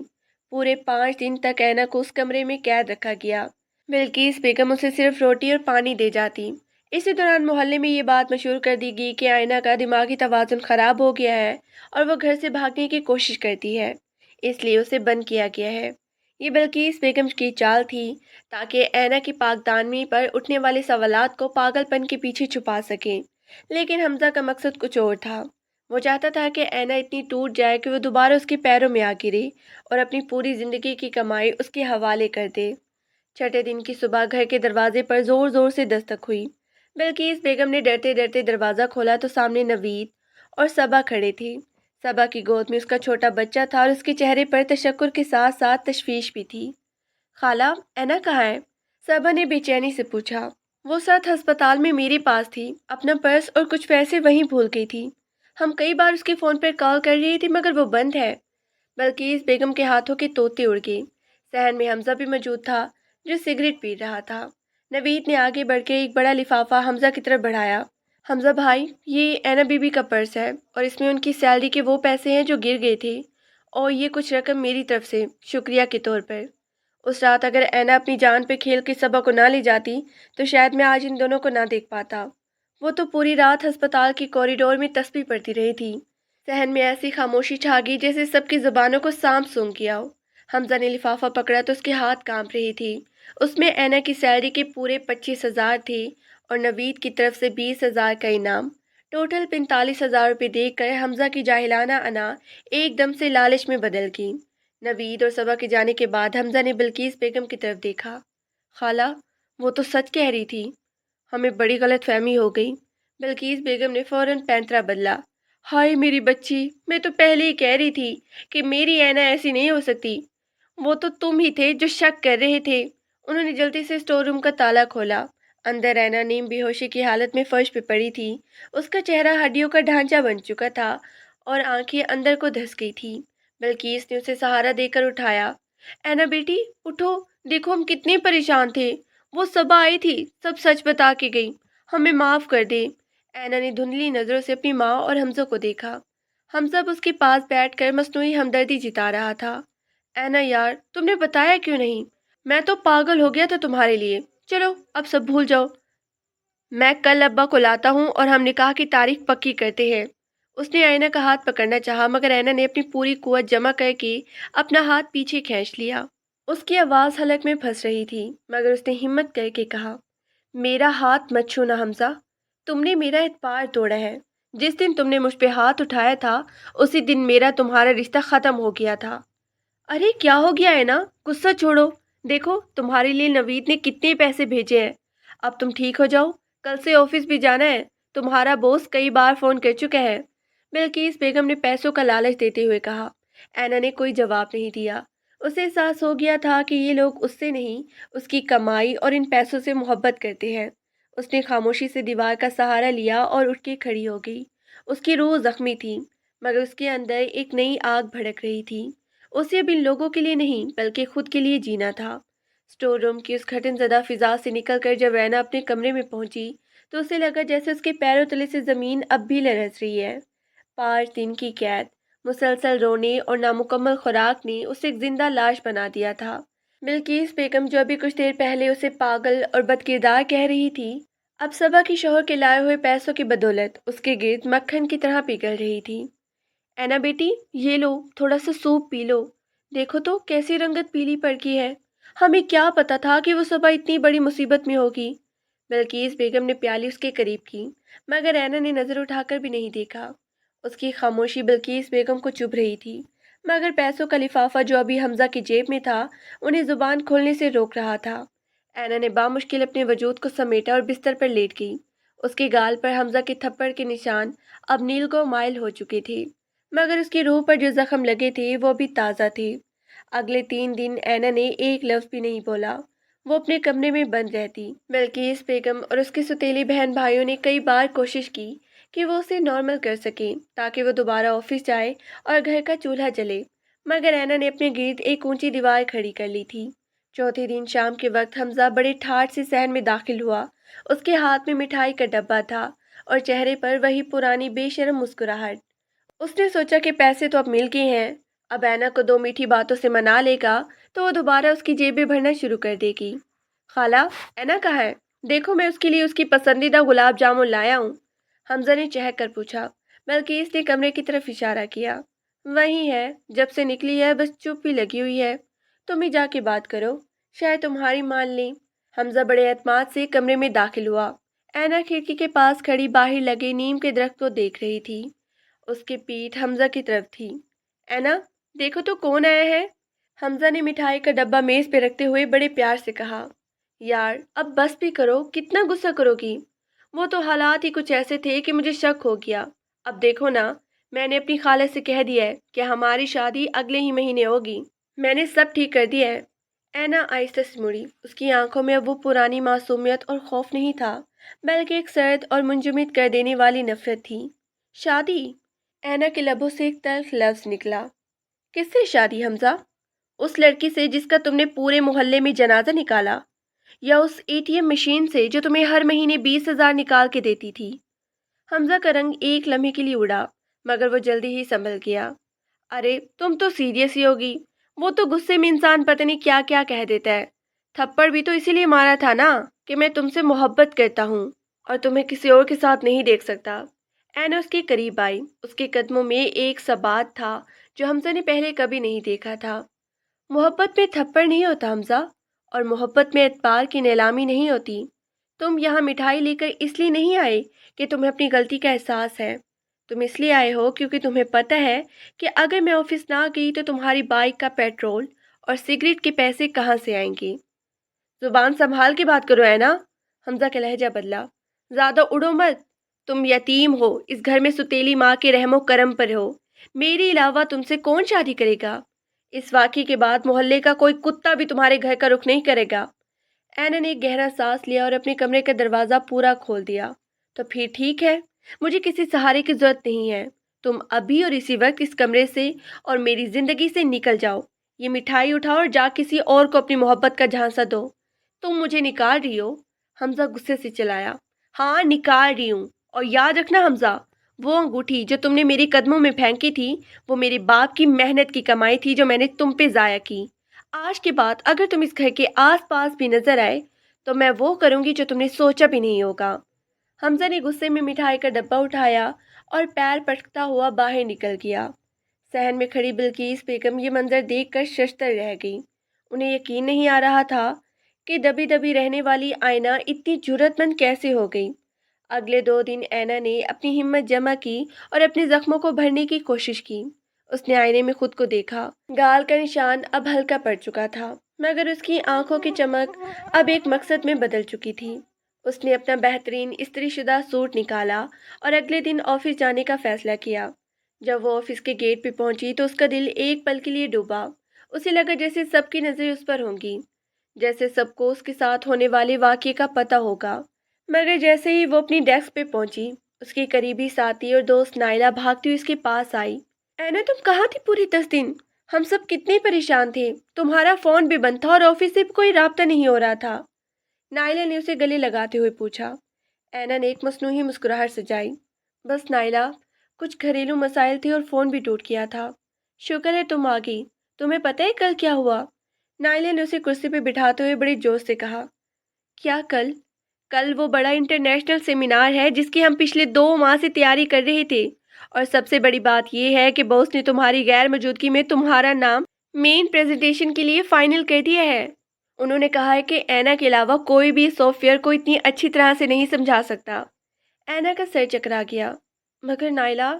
پورے 5 دن تک اینا کو اس کمرے میں قید رکھا گیا۔ بلقیس بیگم اسے صرف روٹی اور پانی دے جاتی۔ اسی دوران محلے میں یہ بات مشہور کر دی گئی کہ آئینہ کا دماغی توازن خراب ہو گیا ہے اور وہ گھر سے بھاگنے کی کوشش کرتی ہے، اس لیے اسے بند کیا گیا ہے۔ یہ بلقیس بیگم کی چال تھی تاکہ اینا کی پاکدامنی پر اٹھنے والے سوالات کو پاگل پن کے پیچھے چھپا سکیں، لیکن حمزہ کا مقصد کچھ اور تھا۔ وہ چاہتا تھا کہ اینا اتنی ٹوٹ جائے کہ وہ دوبارہ اس کے پیروں میں آ گرے اور اپنی پوری زندگی کی کمائی اس کے حوالے کر دے۔ چھٹے دن کی صبح گھر کے دروازے پر زور زور سے دستک ہوئی۔ بلقیس بیگم نے ڈرتے ڈرتے دروازہ کھولا تو سامنے نوید اور صبا کھڑے تھے۔ صبا کی گود میں اس کا چھوٹا بچہ تھا اور اس کے چہرے پر تشکر کے ساتھ ساتھ تشویش بھی تھی۔ خالہ، اینا کہاں ہے؟ صبا نے بے چینی سے پوچھا۔ وہ ساتھ ہسپتال میں میرے پاس تھی، اپنا پرس اور کچھ پیسے وہیں بھول گئی تھی۔ ہم کئی بار اس کے فون پر کال کر رہی تھی مگر وہ بند ہے۔ بلقیس بیگم کے ہاتھوں کے طوطے اڑ گئے۔ صحن میں حمزہ بھی موجود تھا جو سگریٹ پی رہا تھا۔ نوید نے آگے بڑھ کے ایک بڑا لفافہ حمزہ کی طرف بڑھایا۔ حمزہ بھائی، یہ اینا بی بی کا پرس ہے اور اس میں ان کی سیلری کے وہ پیسے ہیں جو گر گئے تھے، اور یہ کچھ رقم میری طرف سے شکریہ کے طور پر۔ اس رات اگر اینا اپنی جان پہ کھیل کے صبا کو نہ لے جاتی تو شاید میں آج ان دونوں کو نہ دیکھ پاتا۔ وہ تو پوری رات ہسپتال کی کوریڈور میں تسبیح پڑھتی رہی تھی۔ صحن میں ایسی خاموشی چھا گئی جیسے سب کی زبانوں کو سانپ سونگھ گیا ہو۔ حمزہ نے لفافہ پکڑا تو اس کے ہاتھ کانپ رہی تھی۔ اس میں اینا کی سیلری کے پورے 25,000 تھے اور نوید کی طرف سے 20,000 کا انعام۔ ٹوٹل 45,000 روپے دیکھ کر حمزہ کی جاہلانہ انا ایک دم سے لالچ میں بدل گئی۔ نوید اور صبا کے جانے کے بعد حمزہ نے بلقیس بیگم کی طرف دیکھا۔ خالہ، وہ تو سچ کہہ رہی تھی، ہمیں بڑی غلط فہمی ہو گئی۔ بلقیس بیگم نے فوراً پینترا بدلا۔ ہائے میری بچی، میں تو پہلے ہی کہہ رہی تھی کہ میری اینا ایسی نہیں ہو سکتی۔ وہ تو تم ہی تھے جو شک کر رہے تھے۔ انہوں نے جلدی سے اسٹور روم کا تالا کھولا۔ اندر اینا نیم بے ہوشی کی حالت میں فرش پہ پڑی تھی۔ اس کا چہرہ ہڈیوں کا ڈھانچہ بن چکا تھا اور آنکھیں اندر کو دھس گئی تھی۔ بلقیس نے اسے سہارا دے کر اٹھایا۔ اینا بیٹی اٹھو، دیکھو ہم کتنے پریشان تھے۔ وہ صبا آئی تھی، سب سچ بتا کے گئی، ہمیں معاف کر دے۔ اینا نے دھندلی نظروں سے اپنی ماں اور حمزہ کو دیکھا۔ حمزہ اس کے پاس بیٹھ کر مصنوعی ہمدردی جتا رہا تھا۔ اینا یار، تم نے بتایا کیوں نہیں؟ میں تو پاگل ہو گیا تھا تمہارے لیے۔ چلو اب سب بھول جاؤ، میں کل ابا کو لاتا ہوں اور ہم نکاح کی تاریخ پکی کرتے ہیں۔ اس نے اینا کا ہاتھ پکڑنا چاہا مگر اینا نے اپنی پوری قوت جمع کر کے اپنا ہاتھ پیچھے کھینچ لیا۔ اس کی آواز حلق میں پھنس رہی تھی مگر اس نے ہمت کر کے کہا، میرا ہاتھ مت چھونا حمزہ، تم نے میرا اعتبار توڑا ہے۔ جس دن تم نے مجھ پہ ہاتھ اٹھایا تھا اسی دن میرا تمہارا رشتہ ختم ہو گیا تھا۔ ارے کیا ہو گیا ہے نا، غصہ چھوڑو، دیکھو تمہارے لیے نوید نے کتنے پیسے بھیجے ہیں۔ اب تم ٹھیک ہو جاؤ، کل سے آفس بھی جانا ہے، تمہارا باس کئی بار فون کر چکا ہے۔ بلقیس بیگم نے پیسوں کا لالچ دیتے ہوئے کہا۔ اینا نے کوئی جواب نہیں دیا۔ اسے احساس ہو گیا تھا کہ یہ لوگ اس سے نہیں، اس کی کمائی اور ان پیسوں سے محبت کرتے ہیں۔ اس نے خاموشی سے دیوار کا سہارا لیا اور اٹھ کے کھڑی ہو گئی۔ اس کی روح زخمی تھی مگر اس کے اندر ایک نئی آگ بھڑک رہی تھی۔ اسے اب ان لوگوں کے لیے نہیں بلکہ خود کے لیے جینا تھا۔ اسٹور روم کی اس گھٹن زدہ فضا سے نکل کر جب اینا اپنے کمرے میں پہنچی تو اسے لگا جیسے اس کے پیروں تلے سے زمین اب بھی لرز رہی ہے۔ 5 دن کی قید، مسلسل رونے اور نامکمل خوراک نے اسے ایک زندہ لاش بنا دیا تھا۔ بلقیس بیگم جو ابھی کچھ دیر پہلے اسے پاگل اور بدکردار کہہ رہی تھی، اب صبا کی شوہر کے لائے ہوئے پیسوں کی بدولت اس کے گرد مکھن کی طرح پگھل رہی تھی۔ اینا بیٹی، یہ لو تھوڑا سا سوپ پی لو، دیکھو تو کیسی رنگت پیلی پڑ گئی ہے، ہمیں کیا پتا تھا کہ وہ صبا اتنی بڑی مصیبت میں ہوگی۔ بلقیس بیگم نے پیالی اس کے قریب کی مگر اینا نے نظر اٹھا کر بھی نہیں دیکھا۔ اس کی خاموشی بلقیس بیگم کو چبھ رہی تھی مگر پیسوں کا لفافہ جو ابھی حمزہ کی جیب میں تھا انہیں زبان کھولنے سے روک رہا تھا۔ اینا نے بامشکل اپنے وجود کو سمیٹا اور بستر پر لیٹ گئی۔ اس کے گال پر حمزہ کے تھپڑ کے نشان اب نیل کو مائل ہو چکے تھے مگر اس کی روح پر جو زخم لگے تھے وہ بھی تازہ تھے۔ اگلے 3 دن اینا نے ایک لفظ بھی نہیں بولا۔ وہ اپنے کمرے میں بند رہتی۔ بلقیس بیگم اور اس کے ستیلی بہن بھائیوں نے کئی بار کوشش کی کہ وہ اسے نارمل کر سکیں تاکہ وہ دوبارہ آفس جائے اور گھر کا چولہا جلے مگر اینا نے اپنے گرد ایک اونچی دیوار کھڑی کر لی تھی۔ چوتھے دن شام کے وقت حمزہ بڑے ٹھاٹ سے صحن میں داخل ہوا۔ اس کے ہاتھ میں مٹھائی کا ڈبہ تھا اور چہرے پر وہی پرانی بے شرم مسکراہٹ۔ اس نے سوچا کہ پیسے تو اب مل گئے ہیں، اب اینا کو 2 میٹھی باتوں سے منا لے گا تو وہ دوبارہ اس کی جیبیں بھرنا شروع کر دے گی۔ خالہ، اینا کہاں ہے؟ دیکھو میں اس کے لیے اس کی پسندیدہ گلاب جامن لایا ہوں، حمزہ نے چہک کر پوچھا، بلکہ اس نے کمرے کی طرف اشارہ کیا۔ وہی ہے، جب سے نکلی ہے بس چپ ہی لگی ہوئی ہے، تم ہی جا کے بات کرو، شاید تمہاری مان لیں۔ حمزہ بڑے اعتماد سے کمرے میں داخل ہوا۔ اینا کھڑکی کے پاس کھڑی باہر لگے نیم کے درخت کو دیکھ رہی تھی۔ اس کی پیٹھ حمزہ کی طرف تھی۔ اینا، دیکھو تو کون آیا ہے؟ حمزہ نے مٹھائی کا ڈبہ میز پہ رکھتے ہوئے بڑے پیار سے کہا۔ یار اب بس بھی کرو، کتنا غصہ کرو گی؟ وہ تو حالات ہی کچھ ایسے تھے کہ مجھے شک ہو گیا۔ اب دیکھو نا، میں نے اپنی خالہ سے کہہ دیا ہے کہ ہماری شادی اگلے ہی مہینے ہوگی۔ میں نے سب ٹھیک کر دیا ہے۔ اینا آہستہ سے مڑی۔ اس کی آنکھوں میں اب وہ پرانی معصومیت اور خوف نہیں تھا، بلکہ ایک سرد اور منجمد کر دینے والی نفرت تھی۔ شادی؟ اینا کے لبوں سے ایک تلخ لفظ نکلا۔ کس سے شادی حمزہ؟ اس لڑکی سے جس کا تم نے پورے محلے میں جنازہ نکالا، یا اس ATM مشین سے جو تمہیں ہر مہینے 20,000 نکال کے دیتی تھی؟ حمزہ کا رنگ ایک لمحے کے لیے اڑا، مگر وہ جلدی ہی سنبھل گیا۔ ارے تم تو سیریس ہی ہوگی، وہ تو غصے میں انسان پتہ نہیں کیا کیا کہہ دیتا ہے۔ تھپڑ بھی تو اسی لیے مارا تھا نا کہ میں تم سے محبت کرتا ہوں اور تمہیں کسی اور کے ساتھ نہیں دیکھ سکتا۔ اینا اس کے قریب آئی۔ اس کے قدموں میں ایک ثبات تھا جو حمزہ نے پہلے کبھی نہیں دیکھا تھا۔ محبت میں تھپڑ نہیں ہوتا حمزہ، اور محبت میں اعتبار کی نیلامی نہیں ہوتی۔ تم یہاں مٹھائی لے کر اس لیے نہیں آئے کہ تمہیں اپنی غلطی کا احساس ہے، تم اس لیے آئے ہو کیونکہ تمہیں پتہ ہے کہ اگر میں آفس نہ گئی تو تمہاری بائک کا پیٹرول اور سگریٹ کے پیسے کہاں سے آئیں گے۔ زبان سنبھال کے بات کرو ہے نا، حمزہ کا لہجہ بدلا۔ زیادہ اڑو مت، تم یتیم ہو، اس گھر میں ستیلی ماں کے رحم و کرم پر ہو، میرے علاوہ تم سے کون شادی کرے گا؟ اس واقعے کے بعد محلے کا کوئی کتا بھی تمہارے گھر کا رخ نہیں کرے گا۔ اینا نے ایک گہرا سانس لیا اور اپنے کمرے کا دروازہ پورا کھول دیا۔ تو پھر ٹھیک ہے، مجھے کسی سہارے کی ضرورت نہیں ہے۔ تم ابھی اور اسی وقت اس کمرے سے اور میری زندگی سے نکل جاؤ۔ یہ مٹھائی اٹھاؤ اور جا کسی اور کو اپنی محبت کا جھانسا دو۔ تم مجھے نکال رہی ہو؟ حمزہ غصے سے چلایا۔ ہاں نکال رہی ہوں، اور یاد رکھنا حمزہ، وہ انگوٹھی جو تم نے میری قدموں میں پھینکی تھی وہ میرے باپ کی محنت کی کمائی تھی جو میں نے تم پہ ضائع کی۔ آج کے بعد اگر تم اس گھر کے آس پاس بھی نظر آئے تو میں وہ کروں گی جو تم نے سوچا بھی نہیں ہوگا۔ حمزہ نے غصے میں مٹھائی کا ڈبہ اٹھایا اور پیر پٹکتا ہوا باہر نکل گیا۔ صحن میں کھڑی بلقیس بیگم یہ منظر دیکھ کر ششدر رہ گئی۔ انہیں یقین نہیں آ رہا تھا کہ دبی دبی رہنے والی آئینہ اتنی جرأت مند کیسے ہو گئی۔ اگلے 2 دن اینا نے اپنی ہمت جمع کی اور اپنے زخموں کو بھرنے کی کوشش کی۔ اس نے آئینے میں خود کو دیکھا۔ گال کا نشان اب ہلکا پڑ چکا تھا، مگر اس کی آنکھوں کی چمک اب ایک مقصد میں بدل چکی تھی۔ اس نے اپنا بہترین استری شدہ سوٹ نکالا اور اگلے دن آفس جانے کا فیصلہ کیا۔ جب وہ آفس کے گیٹ پہ پہنچی تو اس کا دل ایک پل کے لیے ڈوبا۔ اسے لگا جیسے سب کی نظریں اس پر ہوں گی، جیسے سب کو اس کے ساتھ ہونے والے واقعے کا پتہ ہوگا۔ مگر جیسے ہی وہ اپنی ڈیسک پہ پہنچی، اس کی قریبی ساتھی اور دوست نائلہ بھاگتی ہوئی اس کے پاس آئی۔ اینا تم کہاں تھی پوری 10 دن؟ ہم سب کتنے پریشان تھے، تمہارا فون بھی بند تھا اور آفس سے کوئی رابطہ نہیں ہو رہا تھا۔ نائلہ نے اسے گلے لگاتے ہوئے پوچھا۔ اینا نے ایک مصنوعی مسکراہٹ سجائی۔ بس نائلہ، کچھ گھریلو مسائل تھے اور فون بھی ٹوٹ گیا تھا۔ شکر ہے تم آ گئی۔ تمہیں پتہ ہے کل کیا ہوا؟ نائلہ نے اسے کرسی پہ بٹھاتے ہوئے بڑے جوش سے کہا۔ کیا کل؟ کل وہ بڑا انٹرنیشنل سیمینار ہے جس کی ہم پچھلے 2 ماہ سے تیاری کر رہے تھے، اور سب سے بڑی بات یہ ہے کہ باس نے تمہاری غیر موجودگی میں تمہارا نام مین پریزنٹیشن کے لیے فائنل کر دیا ہے۔ انہوں نے کہا ہے کہ اینا کے علاوہ کوئی بھی سافٹ ویئر کو اتنی اچھی طرح سے نہیں سمجھا سکتا۔ اینا کا سر چکرا گیا۔ مگر نائلہ،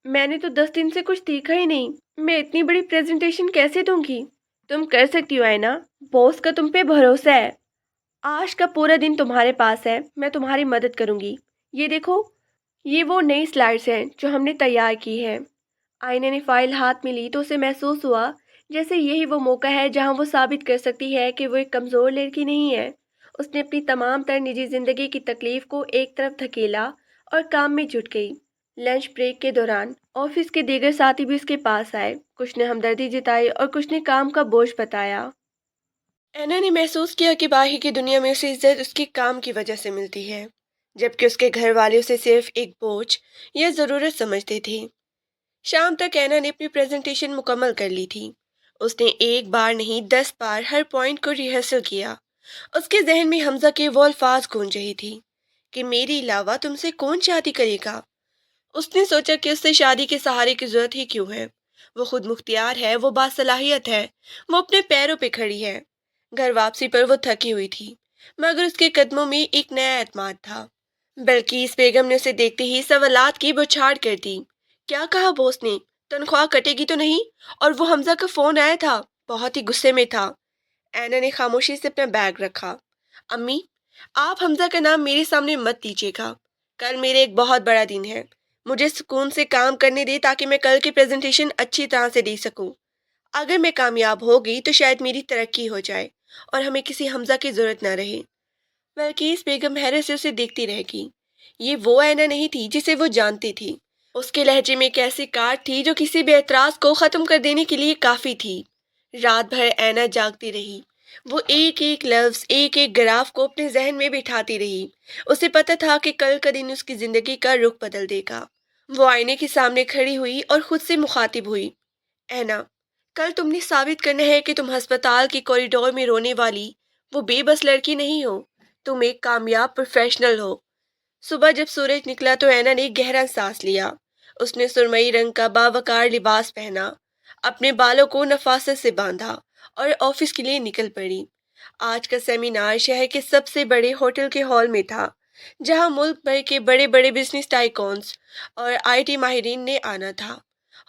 میں نے تو 10 دن سے کچھ دیکھا ہی نہیں، میں اتنی بڑی پریزنٹیشن کیسے دوں گی؟ تم کر سکتی ہو اینا، باس کا تم پہ بھروسہ ہے۔ آج کا پورا دن تمہارے پاس ہے، میں تمہاری مدد کروں گی۔ یہ دیکھو، یہ وہ نئی سلائیڈز ہیں جو ہم نے تیار کی ہیں۔ آئینے نے فائل ہاتھ میں لی تو اسے محسوس ہوا جیسے یہی وہ موقع ہے جہاں وہ ثابت کر سکتی ہے کہ وہ ایک کمزور لڑکی نہیں ہے۔ اس نے اپنی تمام تر نجی زندگی کی تکلیف کو ایک طرف دھکیلا اور کام میں جٹ گئی۔ لنچ بریک کے دوران آفس کے دیگر ساتھی بھی اس کے پاس آئے۔ کچھ نے ہمدردی جتائی اور کچھ نے کام کا بوجھ بتایا۔ اینا نے محسوس کیا کہ باہر کی دنیا میں اسے عزت اس کے کام کی وجہ سے ملتی ہے، جبکہ اس کے گھر والے اسے صرف ایک بوجھ یا ضرورت سمجھتے تھے۔ شام تک اینا نے اپنی پریزنٹیشن مکمل کر لی تھی۔ اس نے ایک بار نہیں 10 بار ہر پوائنٹ کو ریہرسل کیا اس کے ذہن میں حمزہ کے وہ الفاظ گونج رہی تھی کہ میرے علاوہ تم سے کون شادی کرے گا۔ اس نے سوچا کہ اس سے شادی کے سہارے کی ضرورت ہی کیوں ہے؟ وہ خود مختار ہے، وہ باصلاحیت ہے، وہ اپنے پیروں پہ کھڑی ہے۔ گھر واپسی پر وہ تھکی ہوئی تھی، مگر اس کے قدموں میں ایک نیا اعتماد تھا۔ بلکیس بیگم نے اسے دیکھتے ہی سوالات کی بوچھاڑ کر دی۔ کیا کہا بوس نے؟ تنخواہ کٹے گی تو نہیں؟ اور وہ حمزہ کا فون آیا تھا، بہت ہی غصے میں تھا۔ اینا نے خاموشی سے اپنا بیگ رکھا۔ امی، آپ حمزہ کا نام میرے سامنے مت لیجیے گا۔ کل میرے ایک بہت بڑا دن ہے، مجھے سکون سے کام کرنے دے تاکہ میں کل کی پریزنٹیشن اچھی طرح سے دے سکوں۔ اگر میں کامیاب ہو گئی تو شاید میری ترقی ہو جائے اور ہمیں کسی حمزہ کی ضرورت نہ رہے۔ بلکیس بیگم حیرت سے اسے دیکھتی رہ گئی۔ یہ وہ اینا نہیں تھی جسے وہ جانتی تھی۔ اس کے لہجے میں ایک ایسی کاٹ تھی جو کسی بھی اعتراض کو ختم کر دینے کے لیے کافی تھی۔ رات بھر اینا جاگتی رہی، وہ ایک ایک لفظ، ایک ایک گراف کو اپنے ذہن میں بٹھاتی رہی۔ اسے پتہ تھا کہ کل کا دن اس کی زندگی کا رخ بدل دے گا۔ وہ آئینے کے سامنے کھڑی ہوئی اور خود سے مخاطب ہوئی۔ اینا، کل تم نے ثابت کرنا ہے کہ تم ہسپتال کے کوریڈور میں رونے والی وہ بے بس لڑکی نہیں ہو، تم ایک کامیاب پروفیشنل ہو۔ صبح جب سورج نکلا تو اینا نے گہرا سانس لیا۔ اس نے سرمئی رنگ کا باوقار لباس پہنا، اپنے بالوں کو نفاست سے باندھا اور آفس کے لیے نکل پڑی۔ آج کا سیمینار شہر کے سب سے بڑے ہوٹل کے ہال میں تھا، جہاں ملک بھر کے بڑے بڑے بزنس ٹائکونز اور آئی ٹی ماہرین نے آنا تھا۔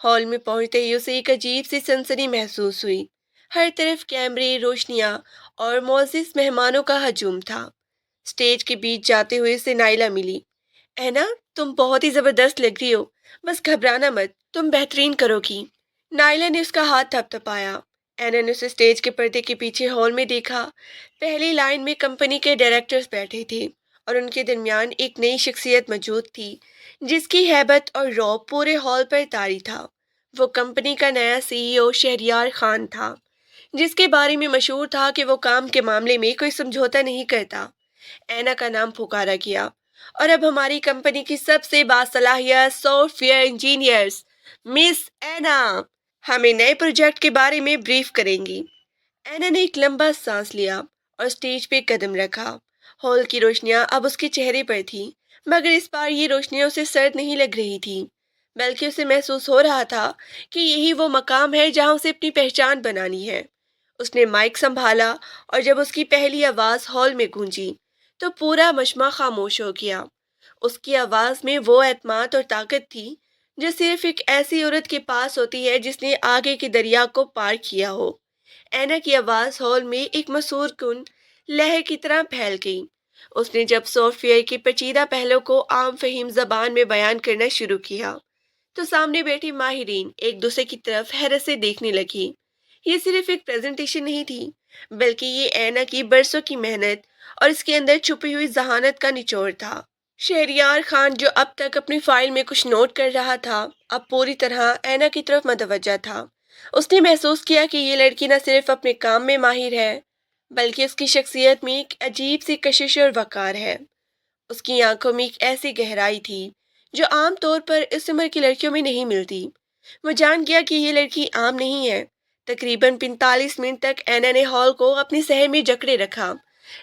ہال میں پہنچتے ہی اسے ایک عجیب سی سنسنی محسوس ہوئی۔ ہر طرف کیمرے، روشنیاں اور معزز مہمانوں کا ہجوم تھا۔ اسٹیج کے بیچ جاتے ہوئے اسے نائلہ ملی۔ اینا، تم بہت ہی زبردست لگ رہی ہو، بس گھبرانا مت، تم بہترین کرو گی۔ نائلہ نے اس کا ہاتھ تھپ تھپایا۔ اینا نے اسے اسٹیج کے پردے کے پیچھے ہال میں دیکھا۔ پہلی لائن میں کمپنی کے ڈائریکٹرز بیٹھے تھے اور ان کے درمیان ایک نئی شخصیت موجود تھی جس کی ہیبت اور رعب پورے ہال پر طاری تھا۔ وہ کمپنی کا نیا سی ای او شہریار خان تھا، جس کے بارے میں مشہور تھا کہ وہ کام کے معاملے میں کوئی سمجھوتا نہیں کرتا۔ اینا کا نام پکارا گیا، اور اب ہماری کمپنی کی سب سے باصلاحیت سافٹ ویئر انجینئرز مس اینا ہمیں نئے پروجیکٹ کے بارے میں بریف کریں گی۔ اینا نے ایک لمبا سانس لیا اور اسٹیج پہ قدم رکھا۔ ہال کی روشنیاں اب اس کے چہرے پر تھیں، مگر اس بار یہ روشنیاں اسے سرد نہیں لگ رہی تھیں، بلکہ اسے محسوس ہو رہا تھا کہ یہی وہ مقام ہے جہاں اسے اپنی پہچان بنانی ہے۔ اس نے مائک سنبھالا اور جب اس کی پہلی آواز ہال میں گونجی تو پورا مجمع خاموش ہو گیا۔ اس کی آواز میں وہ اعتماد اور طاقت تھی جو صرف ایک ایسی عورت کے پاس ہوتی ہے جس نے آگے کے دریا کو پار کیا ہو۔ اینا کی آواز ہال میں ایک مسحور کن لہر کی طرح پھیل گئی۔ اس نے جب سافٹ ویئر کے پیچیدہ پہلو کو عام فہم زبان میں بیان کرنا شروع کیا تو سامنے بیٹھی ماہرین ایک دوسرے کی طرف حیرت سے دیکھنے لگی۔ یہ صرف ایک پریزنٹیشن نہیں تھی، بلکہ یہ اینا کی برسوں کی محنت اور اس کے اندر چھپی ہوئی ذہانت کا نچوڑ تھا۔ شہریار خان، جو اب تک اپنی فائل میں کچھ نوٹ کر رہا تھا، اب پوری طرح اینا کی طرف متوجہ تھا۔ اس نے محسوس کیا کہ یہ لڑکی نہ صرف اپنے کام میں ماہر ہے، بلکہ اس کی شخصیت میں ایک عجیب سی کشش اور وقار ہے۔ اس کی آنکھوں میں ایک ایسی گہرائی تھی جو عام طور پر اس عمر کی لڑکیوں میں نہیں ملتی۔ وہ جان گیا کہ یہ لڑکی عام نہیں ہے۔ تقریباً 45 منٹ تک اینا نے ہال کو اپنی سحر میں جکڑے رکھا۔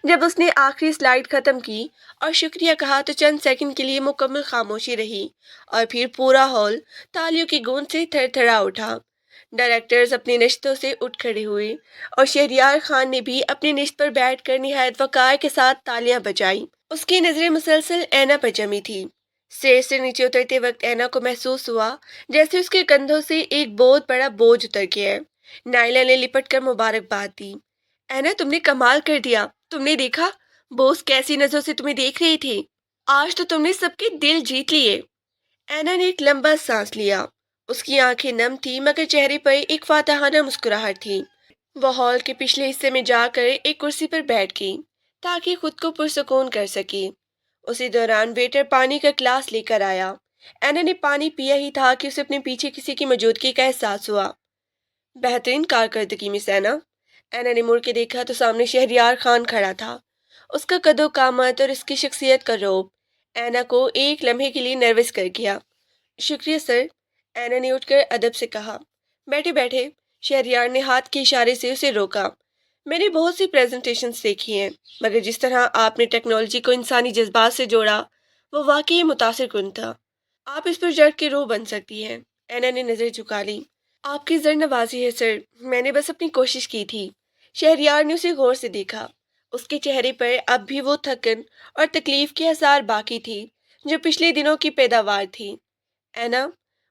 جب اس نے آخری سلائیڈ ختم کی اور شکریہ کہا تو چند سیکنڈ کے لیے مکمل خاموشی رہی، اور پھر پورا ہال تالیوں کی گونج سے تھر تھرا اٹھا۔ ڈائریکٹرز اپنی نشستوں سے اٹھ کھڑے ہوئے اور شہریار خان نے بھی اپنی نشست پر بیٹھ کر نہایت وقار کے ساتھ تالیاں بجائیں۔ اس کی نظریں مسلسل اینا پر جمی تھی۔ اسٹیج سے نیچے اترتے وقت اینا کو محسوس ہوا جیسے اس کے کندھوں سے ایک بہت بڑا بوجھ اتر گیا ہے۔ نائلہ نے لپٹ کر مبارکباد دی۔ اینا، تم نے کمال کر دیا، تم نے دیکھا بوس کیسی نظروں سے تمہیں دیکھ رہے تھے، آج تو تم نے سب کے دل جیت لیے۔ اینا نے ایک لمبا سانس لیا۔ اس کی آنکھیں نم تھی مگر چہرے پر ایک فاتحانہ مسکراہٹ تھی۔ وہ ہال کے پچھلے حصے میں جا کر ایک کرسی پر بیٹھ گئی تاکہ خود کو پرسکون کر سکے۔ اسی دوران ویٹر پانی کا گلاس لے کر آیا۔ اینا نے پانی پیا ہی تھا کہ اسے اپنے پیچھے کسی کی موجودگی کا احساس ہوا۔ بہترین کارکردگی مس اینا۔ اینا نے مڑ کے دیکھا تو سامنے شہریار خان کھڑا تھا۔ اس کا قد و قامت اور اس کی شخصیت کا رعب اینا کو ایک لمحے کے لیے نروس کر گیا۔ شکریہ سر، اینا نے اٹھ کر ادب سے کہا۔ بیٹھے بیٹھے، شہریار نے ہاتھ کے اشارے سے اسے روکا۔ میں نے بہت سی پریزنٹیشنز دیکھی ہیں، مگر جس طرح آپ نے ٹیکنالوجی کو انسانی جذبات سے جوڑا وہ واقعی متاثر کن تھا۔ آپ اس پروجیکٹ کی روح بن سکتی ہیں۔ اینا نے نظر جھکا لی۔ آپ کی زر نوازی ہے سر، میں نے بس اپنی کوشش کی تھی۔ شہریار نے اسے غور سے دیکھا۔ اس کے چہرے پر اب بھی وہ تھکن اور تکلیف کے آثار باقی تھی جو پچھلے دنوں کی پیداوار تھی۔ اینا،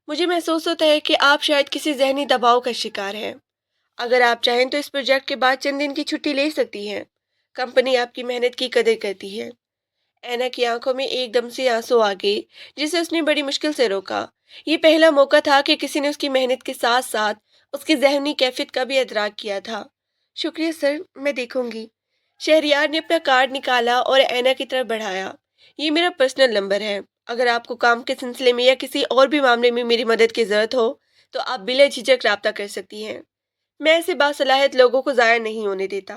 مجھے محسوس ہوتا ہے کہ آپ شاید کسی ذہنی دباؤ کا شکار ہیں۔ اگر آپ چاہیں تو اس پروجیکٹ کے بعد چند دن کی چھٹی لے سکتی ہیں۔ کمپنی آپ کی محنت کی قدر کرتی ہے۔ اینا کی آنکھوں میں ایک دم سے آنسو آ گئے جسے اس نے بڑی مشکل سے روکا۔ یہ پہلا موقع تھا کہ کسی نے اس کی محنت کے ساتھ ساتھ اس کی ذہنی کیفیت کا بھی ادراک کیا تھا۔ شکریہ سر، میں دیکھوں گی۔ شہریار نے اپنا کارڈ نکالا اور اینا کی طرف بڑھایا۔ یہ میرا پرسنل نمبر ہے۔ اگر آپ کو کام کے سلسلے میں یا کسی اور بھی معاملے میں میری مدد کی ضرورت ہو تو آپ بلا جھجک رابطہ کر سکتی ہیں۔ میں ایسے باصلاحیت لوگوں کو ضائع نہیں ہونے دیتا۔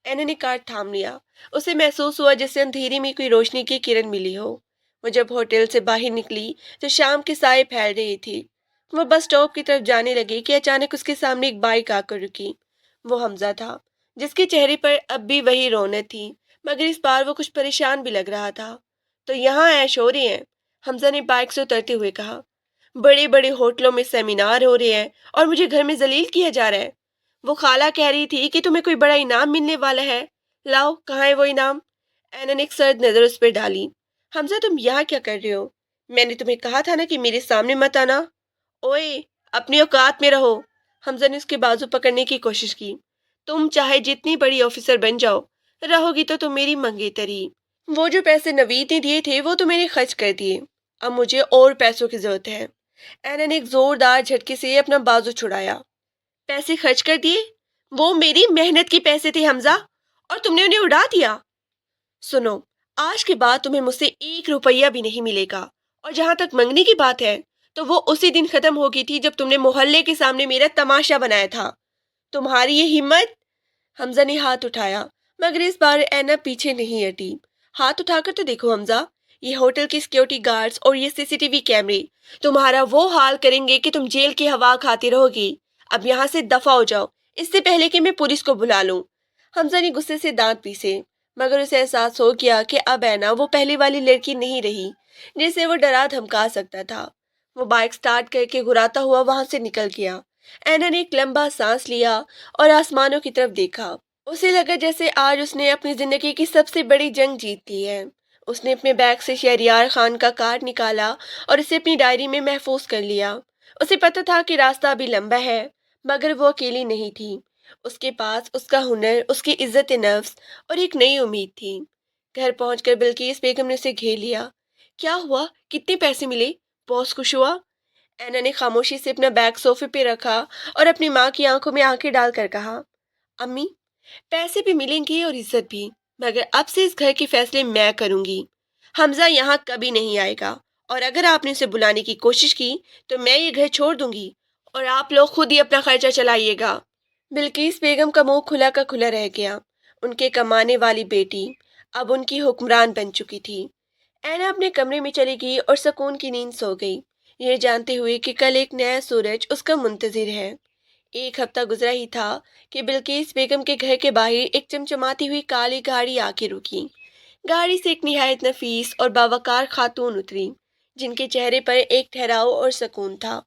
اینا نے کارڈ تھام لیا۔ اسے محسوس ہوا جیسے اندھیری میں کوئی روشنی کی کرن ملی ہو۔ وہ جب ہوٹل سے باہر نکلی تو شام کے سائے پھیل رہی تھی۔ وہ بس اسٹاپ کی طرف جانے لگی کہ اچانک اس کے سامنے ایک بائک آ کر رکی۔ وہ حمزہ تھا، جس کے چہرے پر اب بھی وہی رونق تھی، مگر اس بار وہ کچھ پریشان بھی لگ رہا تھا۔ تو یہاں عیش ہو رہی ہیں؟ حمزہ نے بائک سے اترتے ہوئے کہا۔ بڑے بڑے ہوٹلوں میں سیمینار ہو رہے ہیں اور مجھے گھر میں ذلیل کیا جا رہا ہے۔ وہ خالہ کہہ رہی تھی کہ تمہیں کوئی بڑا انعام ملنے والا ہے۔ لاؤ، کہاں ہے وہ انعام؟ اینا نے ایک سرد نظر اس پہ ڈالی۔ حمزہ، تم یہاں کیا کر رہے ہو؟ میں نے تمہیں کہا تھا نا کہ میرے سامنے مت آنا۔ اوئے، اپنی اوقات میں رہو۔ حمزہ نے اس کے بازو پکڑنے کی کوشش کی۔ تم چاہے جتنی بڑی آفیسر بن جاؤ، رہو گی تو تم میری منگیتری۔ وہ جو پیسے نوید نے دیے تھے وہ تو میں نے خرچ کر دیے۔ اب مجھے اور پیسوں کی ضرورت ہے۔ اینا نے ایک زوردار جھٹکے سے اپنا بازو چھڑایا۔ پیسے خرچ کر دیے؟ وہ میری محنت کے پیسے تھے حمزہ، اور تم نے انہیں اڑا دیا۔ سنو، آج کے بعد تمہیں مجھ سے 1 روپیہ بھی نہیں ملے گا، اور جہاں تک منگنے کی بات ہے تو وہ اسی دن ختم ہو گئی تھی جب تم نے محلے کے سامنے میرا تماشا بنایا تھا۔ تمہاری یہ ہمت! حمزہ نے ہاتھ اٹھایا، مگر اس بار اینا پیچھے نہیں ہٹی۔ ہاتھ اٹھا کر تو دیکھو حمزہ، یہ ہوٹل کی سیکیورٹی گارڈز اور یہ CCTV کیمرے تمہارا وہ حال کریں گے کہ تم جیل کی ہوا کھاتی رہو گی۔ اب یہاں سے دفع ہو جاؤ، اس سے پہلے کہ میں پولیس کو بلا لوں۔ حمزہ نے غصے سے دانت پیسے، مگر اسے احساس ہو گیا کہ اب اینا وہ پہلی والی لڑکی نہیں رہی جسے وہ ڈرا دھمکا سکتا تھا۔ وہ بائک سٹارٹ کر کے گھراتا ہوا وہاں سے نکل گیا۔ اینا نے ایک لمبا سانس لیا اور آسمانوں کی طرف دیکھا۔ اسے لگا جیسے آج اس نے اپنی زندگی کی سب سے بڑی جنگ جیت لی ہے۔ اس نے اپنے بیگ سے شہریار خان کا کارڈ نکالا اور اسے اپنی ڈائری میں محفوظ کر لیا۔ اسے پتہ تھا کہ راستہ ابھی لمبا ہے، مگر وہ اکیلی نہیں تھی۔ اس کے پاس اس کا ہنر، اس کی عزت نفس اور ایک نئی امید تھی۔ گھر پہنچ کر بلقیس بیگم نے اسے گھیر لیا۔ کیا ہوا؟ کتنے پیسے ملے؟ بہت خوش ہوا؟ اینا نے خاموشی سے اپنا بیگ صوفے پہ رکھا اور اپنی ماں کی آنکھوں میں آنکھیں ڈال کر کہا، امی، پیسے بھی ملیں گے اور عزت بھی، مگر اب سے اس گھر کے فیصلے میں کروں گی۔ حمزہ یہاں کبھی نہیں آئے گا، اور اگر آپ نے اسے بلانے کی کوشش کی تو میں یہ گھر چھوڑ دوں گی اور آپ لوگ خود ہی اپنا خرچہ چلائیے گا۔ بلقیس بیگم کا منہ کھلا کا کھلا رہ گیا۔ ان کے کمانے والی بیٹی اب ان کی حکمران بن چکی تھی۔ اینا اپنے کمرے میں چلی گئی اور سکون کی نیند سو گئی، یہ جانتے ہوئے کہ کل ایک نیا سورج اس کا منتظر ہے۔ 1 ہفتہ گزرا ہی تھا کہ بلقیس بیگم کے گھر کے باہر ایک چمچماتی ہوئی کالی گاڑی آ کے رکی۔ گاڑی سے ایک نہایت نفیس اور باوقار خاتون اتری، جن کے چہرے پر ایک ٹھہراؤ اور سکون تھا۔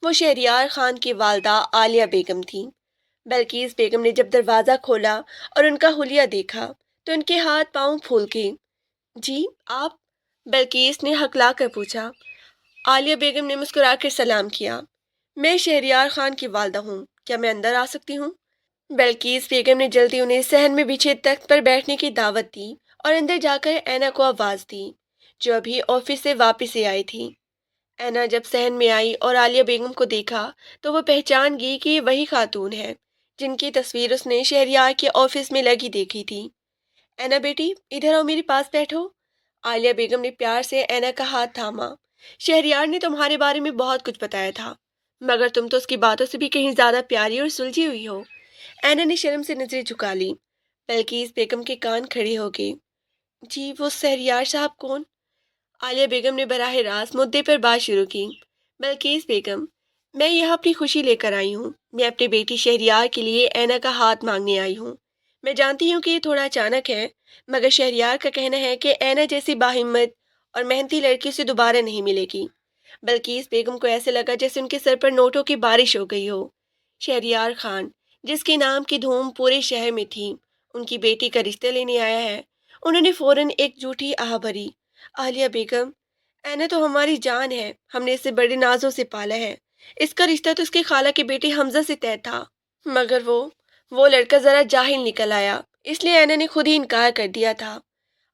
وہ شہریار خان کی والدہ عالیہ بیگم تھیں۔ بلقیس بیگم نے جب دروازہ کھولا اور ان کا حلیہ دیکھا تو ان کے ہاتھ پاؤں پھول گئے۔ جی آپ؟ بلقیس نے ہکلا کر پوچھا۔ عالیہ بیگم نے مسکرا کر سلام کیا۔ میں شہریار خان کی والدہ ہوں، کیا میں اندر آ سکتی ہوں؟ بلقیس بیگم نے جلدی انہیں صحن میں بچھے تخت پر بیٹھنے کی دعوت دی اور اندر جا کر اینا کو آواز دی، جو ابھی آفس سے واپس ہی آئی تھی۔ اینا جب صحن میں آئی اور عالیہ بیگم کو دیکھا تو وہ پہچان گئی کہ یہ وہی خاتون ہے جن کی تصویر اس نے شہریار کے آفس میں لگی دیکھی تھی۔ اینا بیٹی، ادھر آؤ، میرے پاس بیٹھو۔ عالیہ بیگم نے پیار سے اینا کا ہاتھ تھاما۔ شہریار نے تمہارے بارے میں بہت کچھ بتایا تھا، مگر تم تو اس کی باتوں سے بھی کہیں زیادہ پیاری اور سلجھی ہوئی ہو۔ اینا نے شرم سے نظریں جھکا لی۔ بلقیس بیگم کے کان کھڑے ہو گئے۔ جی، وہ شہریار صاحب کون؟ عالیہ بیگم نے براہ راست مدعے پر بات شروع کی۔ بلقیس بیگم، میں یہاں اپنی خوشی لے کر آئی ہوں۔ میں اپنی بیٹی شہریار کے لیے اینا کا ہاتھ مانگنے آئی ہوں۔ میں جانتی ہوں کہ یہ تھوڑا اچانک ہے، مگر شہریار کا کہنا ہے کہ اینا جیسی باہمت اور محنتی لڑکی سے دوبارہ نہیں ملے گی۔ بلکہ بیگم کو ایسے لگا جیسے ان کے سر پر نوٹوں کی بارش ہو گئی ہو۔ شہریار خان، جس کے نام کی دھوم پورے شہر میں تھی، ان کی بیٹی کا رشتہ لینے آیا ہے۔ انہوں نے فوراً ایک جھوٹی آہ بھری، عالیہ بیگم، اینا تو ہماری جان ہے، ہم نے اسے بڑے نازوں سے پالا ہے، اس کا رشتہ تو اس کے خالہ کے بیٹے حمزہ سے طے تھا، مگر وہ لڑکا ذرا جاہل نکل آیا، اس لیے اینا نے خود ہی انکار کر دیا تھا۔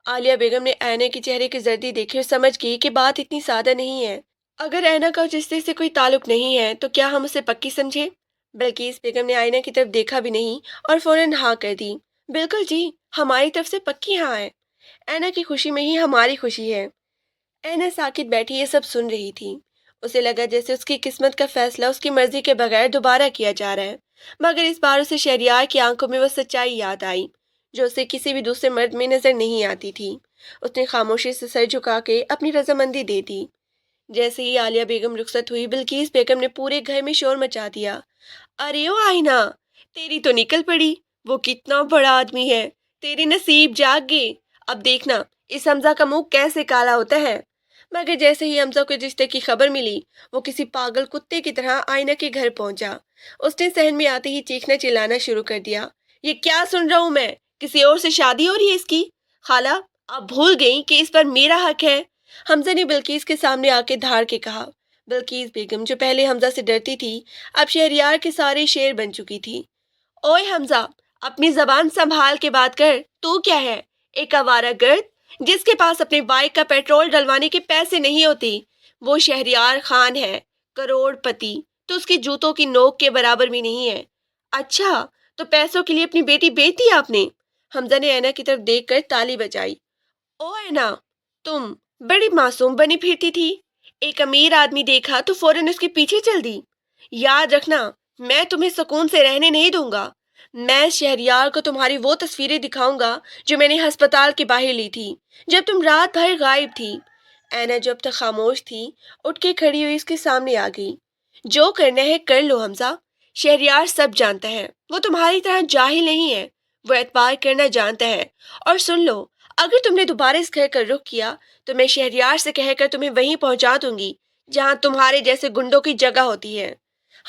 عالیہ بیگم نے اینا کے چہرے کی زردی دیکھی اور سمجھ گئی کہ بات اتنی سادہ نہیں ہے۔ اگر اینا کا اس رشتے سے کوئی تعلق نہیں ہے تو کیا ہم اسے پکی سمجھے؟ بلکیس بیگم نے آئینہ کی طرف دیکھا بھی نہیں اور فوراً ہاں کر دی۔ بالکل جی، ہماری طرف سے پکی ہاں ہے، اینا کی خوشی میں ہی ہماری خوشی ہے۔ اینا ساکت بیٹھی یہ سب سن رہی تھی۔ اسے لگا جیسے اس کی قسمت کا فیصلہ اس کی مرضی کے بغیر دوبارہ کیا جا رہا ہے، مگر اس بار اسے شہریار کی آنکھوں میں وہ سچائی یاد آئی جو اسے کسی بھی دوسرے مرد میں نظر نہیں آتی تھی۔ اس نے خاموشی سے سر جھکا کے اپنی رضامندی دے دی۔ جیسے ہی عالیہ بیگم رخصت ہوئی، بلقیس بیگم نے پورے گھر میں شور مچا دیا۔ ارے او آئینہ، تیری تو نکل پڑی، وہ کتنا بڑا آدمی ہے، تیرے نصیب جاگ گئے، اب دیکھنا اس حمزہ کا منہ کیسے کالا ہوتا ہے۔ مگر جیسے ہی حمزہ کو رشتے کی خبر ملی، وہ کسی پاگل کتے کی طرح آئینہ کے گھر پہنچا۔ اس نے صحن میں آتے ہی چیخنا چلانا شروع کر دیا، یہ کیا سن رہا ہوں میں، کسی اور سے شادی ہو رہی ہے اس کی؟ خالہ، آپ بھول گئیں کہ اس پر میرا حق ہے؟ حمزہ نے بلقیس کے سامنے آ کے دھاڑ کے کہا۔ بلقیس بیگم، جو پہلے حمزہ سے ڈرتی تھی، اب شہریار کے سارے شعر بن چکی تھی۔ اوئے حمزہ، اپنی زبان سنبھال کے بات کر، تو کیا ہے، ایک آوارہ گرد جس کے پاس اپنے بائک کا پیٹرول ڈلوانے کے پیسے نہیں ہوتے۔ وہ شہریار خان ہے، کروڑ پتی، تو اس کی جوتوں کی نوک کے برابر بھی نہیں ہے۔ اچھا، تو پیسوں کے لیے اپنی بیٹی بیچ دی آپ نے؟ حمزہ نے اینا کی طرف دیکھ کر تالی بجائی۔ او اینا، تم بڑی معصوم بنی پھرتی تھی، ایک امیر آدمی دیکھا تو فوراً اس کے پیچھے چل دی۔ یاد رکھنا، میں تمہیں سکون سے رہنے نہیں دوں گا۔ میں شہریار کو تمہاری وہ تصویریں دکھاؤں گا جو میں نے ہسپتال کے باہر لی تھی جب تم رات بھر غائب تھی۔ اینا جو اب تک خاموش تھی، اٹھ کے کھڑی ہوئی اس کے سامنے آ گئی۔ جو کرنا ہے کر لو حمزہ، شہریار سب جانتا ہے، وہ تمہاری طرح جاہل نہیں ہے، وہ اعتبار کرنا جانتا ہے۔ اور سن لو، اگر تم نے دوبارہ اس گھر کا رخ کیا تو میں شہریار سے کہہ کر تمہیں وہیں پہنچا دوں گی جہاں تمہارے جیسے گنڈوں کی جگہ ہوتی ہے۔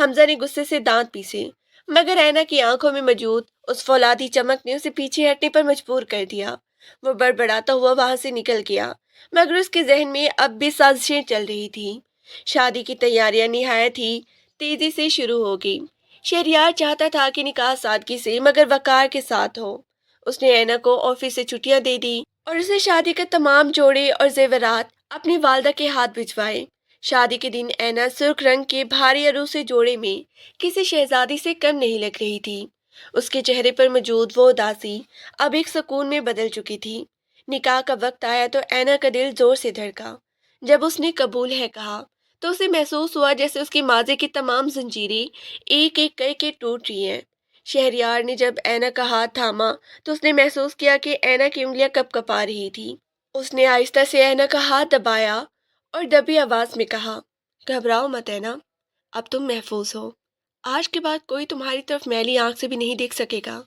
حمزہ نے غصے سے دانت پیسے، مگر اینا کی آنکھوں میں موجود اس فولادی چمک نے اسے پیچھے ہٹنے پر مجبور کر دیا۔ وہ بڑبڑاتا ہوا وہاں سے نکل گیا، مگر اس کے ذہن میں اب بھی سازشیں چل رہی تھیں۔ شادی کی تیاریاں نہایت ہی تیزی سے شروع ہو گئی۔ شہریار چاہتا تھا کہ نکاح سادگی سے مگر وقار کے ساتھ ہو۔ اس نے اینا کو آفس سے چھٹیاں دے دی اور اسے شادی کے تمام جوڑے اور زیورات اپنی والدہ کے ہاتھ بھجوائے۔ شادی کے دن اینا سرخ رنگ کے بھاری عروسے جوڑے میں کسی شہزادی سے کم نہیں لگ رہی تھی۔ اس کے چہرے پر موجود وہ اداسی اب ایک سکون میں بدل چکی تھی۔ نکاح کا وقت آیا تو اینا کا دل زور سے دھڑکا۔ جب اس نے قبول ہے کہا تو اسے محسوس ہوا جیسے اس کی ماضی کی تمام زنجیریں ایک ایک کر کے ٹوٹ رہی ہیں۔ شہریار نے جب اینا کا ہاتھ تھاما تو اس نے محسوس کیا کہ اینا کی انگلیاں کپ کپا رہی تھی۔ اس نے آہستہ سے اینا کا ہاتھ دبایا اور دبی آواز میں کہا، گھبراؤ مت اینا، اب تم محفوظ ہو، آج کے بعد کوئی تمہاری طرف میلی آنکھ سے بھی نہیں دیکھ سکے گا۔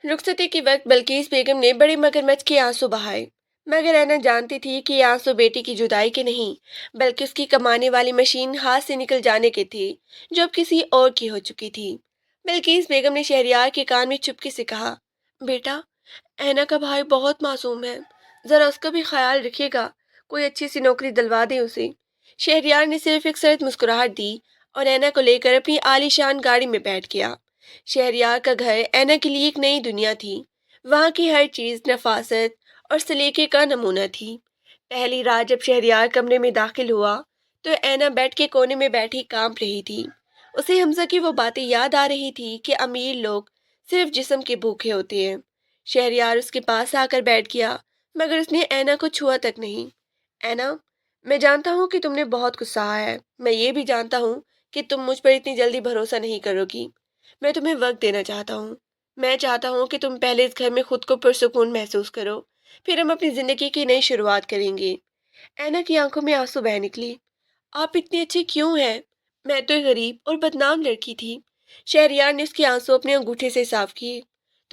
رخصتی کے وقت بلقیس بیگم نے بڑے مگرمچھ کے آنسو بہائے، مگر اینا جانتی تھی کہ یہ آنسو بیٹی کی جدائی کے نہیں بلکہ اس کی کمانے والی مشین ہاتھ سے نکل جانے کے تھے جو اب کسی اور کی ہو چکی تھی۔ بلقیس بیگم نے شہریار کے کان میں چپکے سے کہا، بیٹا، اینا کا بھائی بہت معصوم ہے، ذرا اس کا بھی خیال رکھیے گا، کوئی اچھی سی نوکری دلوا دیں اسے۔ شہریار نے صرف ایک سرد مسکراہٹ دی اور اینا کو لے کر اپنی عالی شان گاڑی میں بیٹھ گیا۔ شہریار کا گھر اینا کے لیے ایک نئی دنیا تھی۔ وہاں کی ہر چیز نفاست اور سلیقے کا نمونہ تھی۔ پہلی رات جب شہریار کمرے میں داخل ہوا تو اینا بیڈ کے کونے میں بیٹھی کانپ رہی تھی۔ اسے حمزہ کی وہ باتیں یاد آ رہی تھی کہ امیر لوگ صرف جسم کے بھوکے ہوتے ہیں۔ شہریار اس کے پاس آ کر بیٹھ گیا، مگر اس نے اینا کو چھوا تک نہیں۔ اینا، میں جانتا ہوں کہ تم نے بہت کچھ سہا ہے، میں یہ بھی جانتا ہوں کہ تم مجھ پر اتنی جلدی بھروسہ نہیں کرو گی۔ میں تمہیں وقت دینا چاہتا ہوں۔ میں چاہتا ہوں کہ تم پہلے اس گھر میں خود کو پرسکون محسوس کرو، پھر ہم اپنی زندگی کی نئی شروعات کریں گے۔ اینا کی آنکھوں میں آنسو بہہ نکلی۔ آپ اتنے اچھے کیوں ہیں؟ میں تو ایک غریب اور بدنام لڑکی تھی۔ شہریار نے اس کے آنسو اپنے انگوٹھے سے صاف کیے۔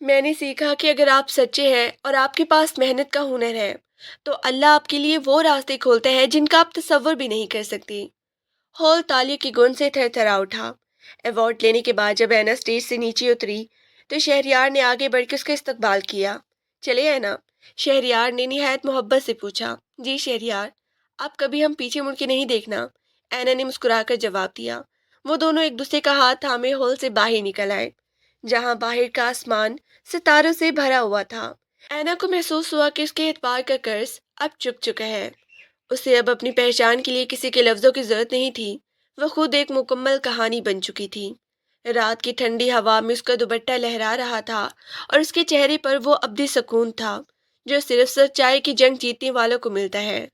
میں نے سیکھا کہ اگر آپ سچے ہیں اور آپ کے پاس محنت کا ہنر ہے تو اللہ آپ کے لیے وہ راستے کھولتا ہے جن کا آپ تصور بھی نہیں کر سکتی۔ ہال تالیوں کی گون سے تھر تھرا اٹھا۔ ایوارڈ لینے کے بعد جب اینا اسٹیج سے نیچے اتری تو شہریار نے آگے بڑھ کے اس کا استقبال کیا۔ چلے اینا، شہریار نے نہایت محبت سے پوچھا۔ جی شہریار، آپ کبھی ہم پیچھے مڑ کے نہیں دیکھنا، اینا نے مسکرا کر جواب دیا۔ وہ دونوں ایک دوسرے کا ہاتھ تھامے ہال سے باہر نکل آئے، جہاں باہر کا آسمان ستاروں سے بھرا ہوا تھا۔ اینا کو محسوس ہوا کہ اس کے اعتبار کا قرض اب چک چکا ہے۔ اسے اب اپنی پہچان کے لیے کسی کے لفظوں کی ضرورت نہیں تھی، وہ خود ایک مکمل کہانی بن چکی تھی۔ رات کی ٹھنڈی ہوا میں اس کا دوپٹہ لہرا رہا تھا اور اس کے چہرے پر وہ ابدی سکون تھا جو صرف سچائی کی جنگ جیتنے والوں کو ملتا ہے۔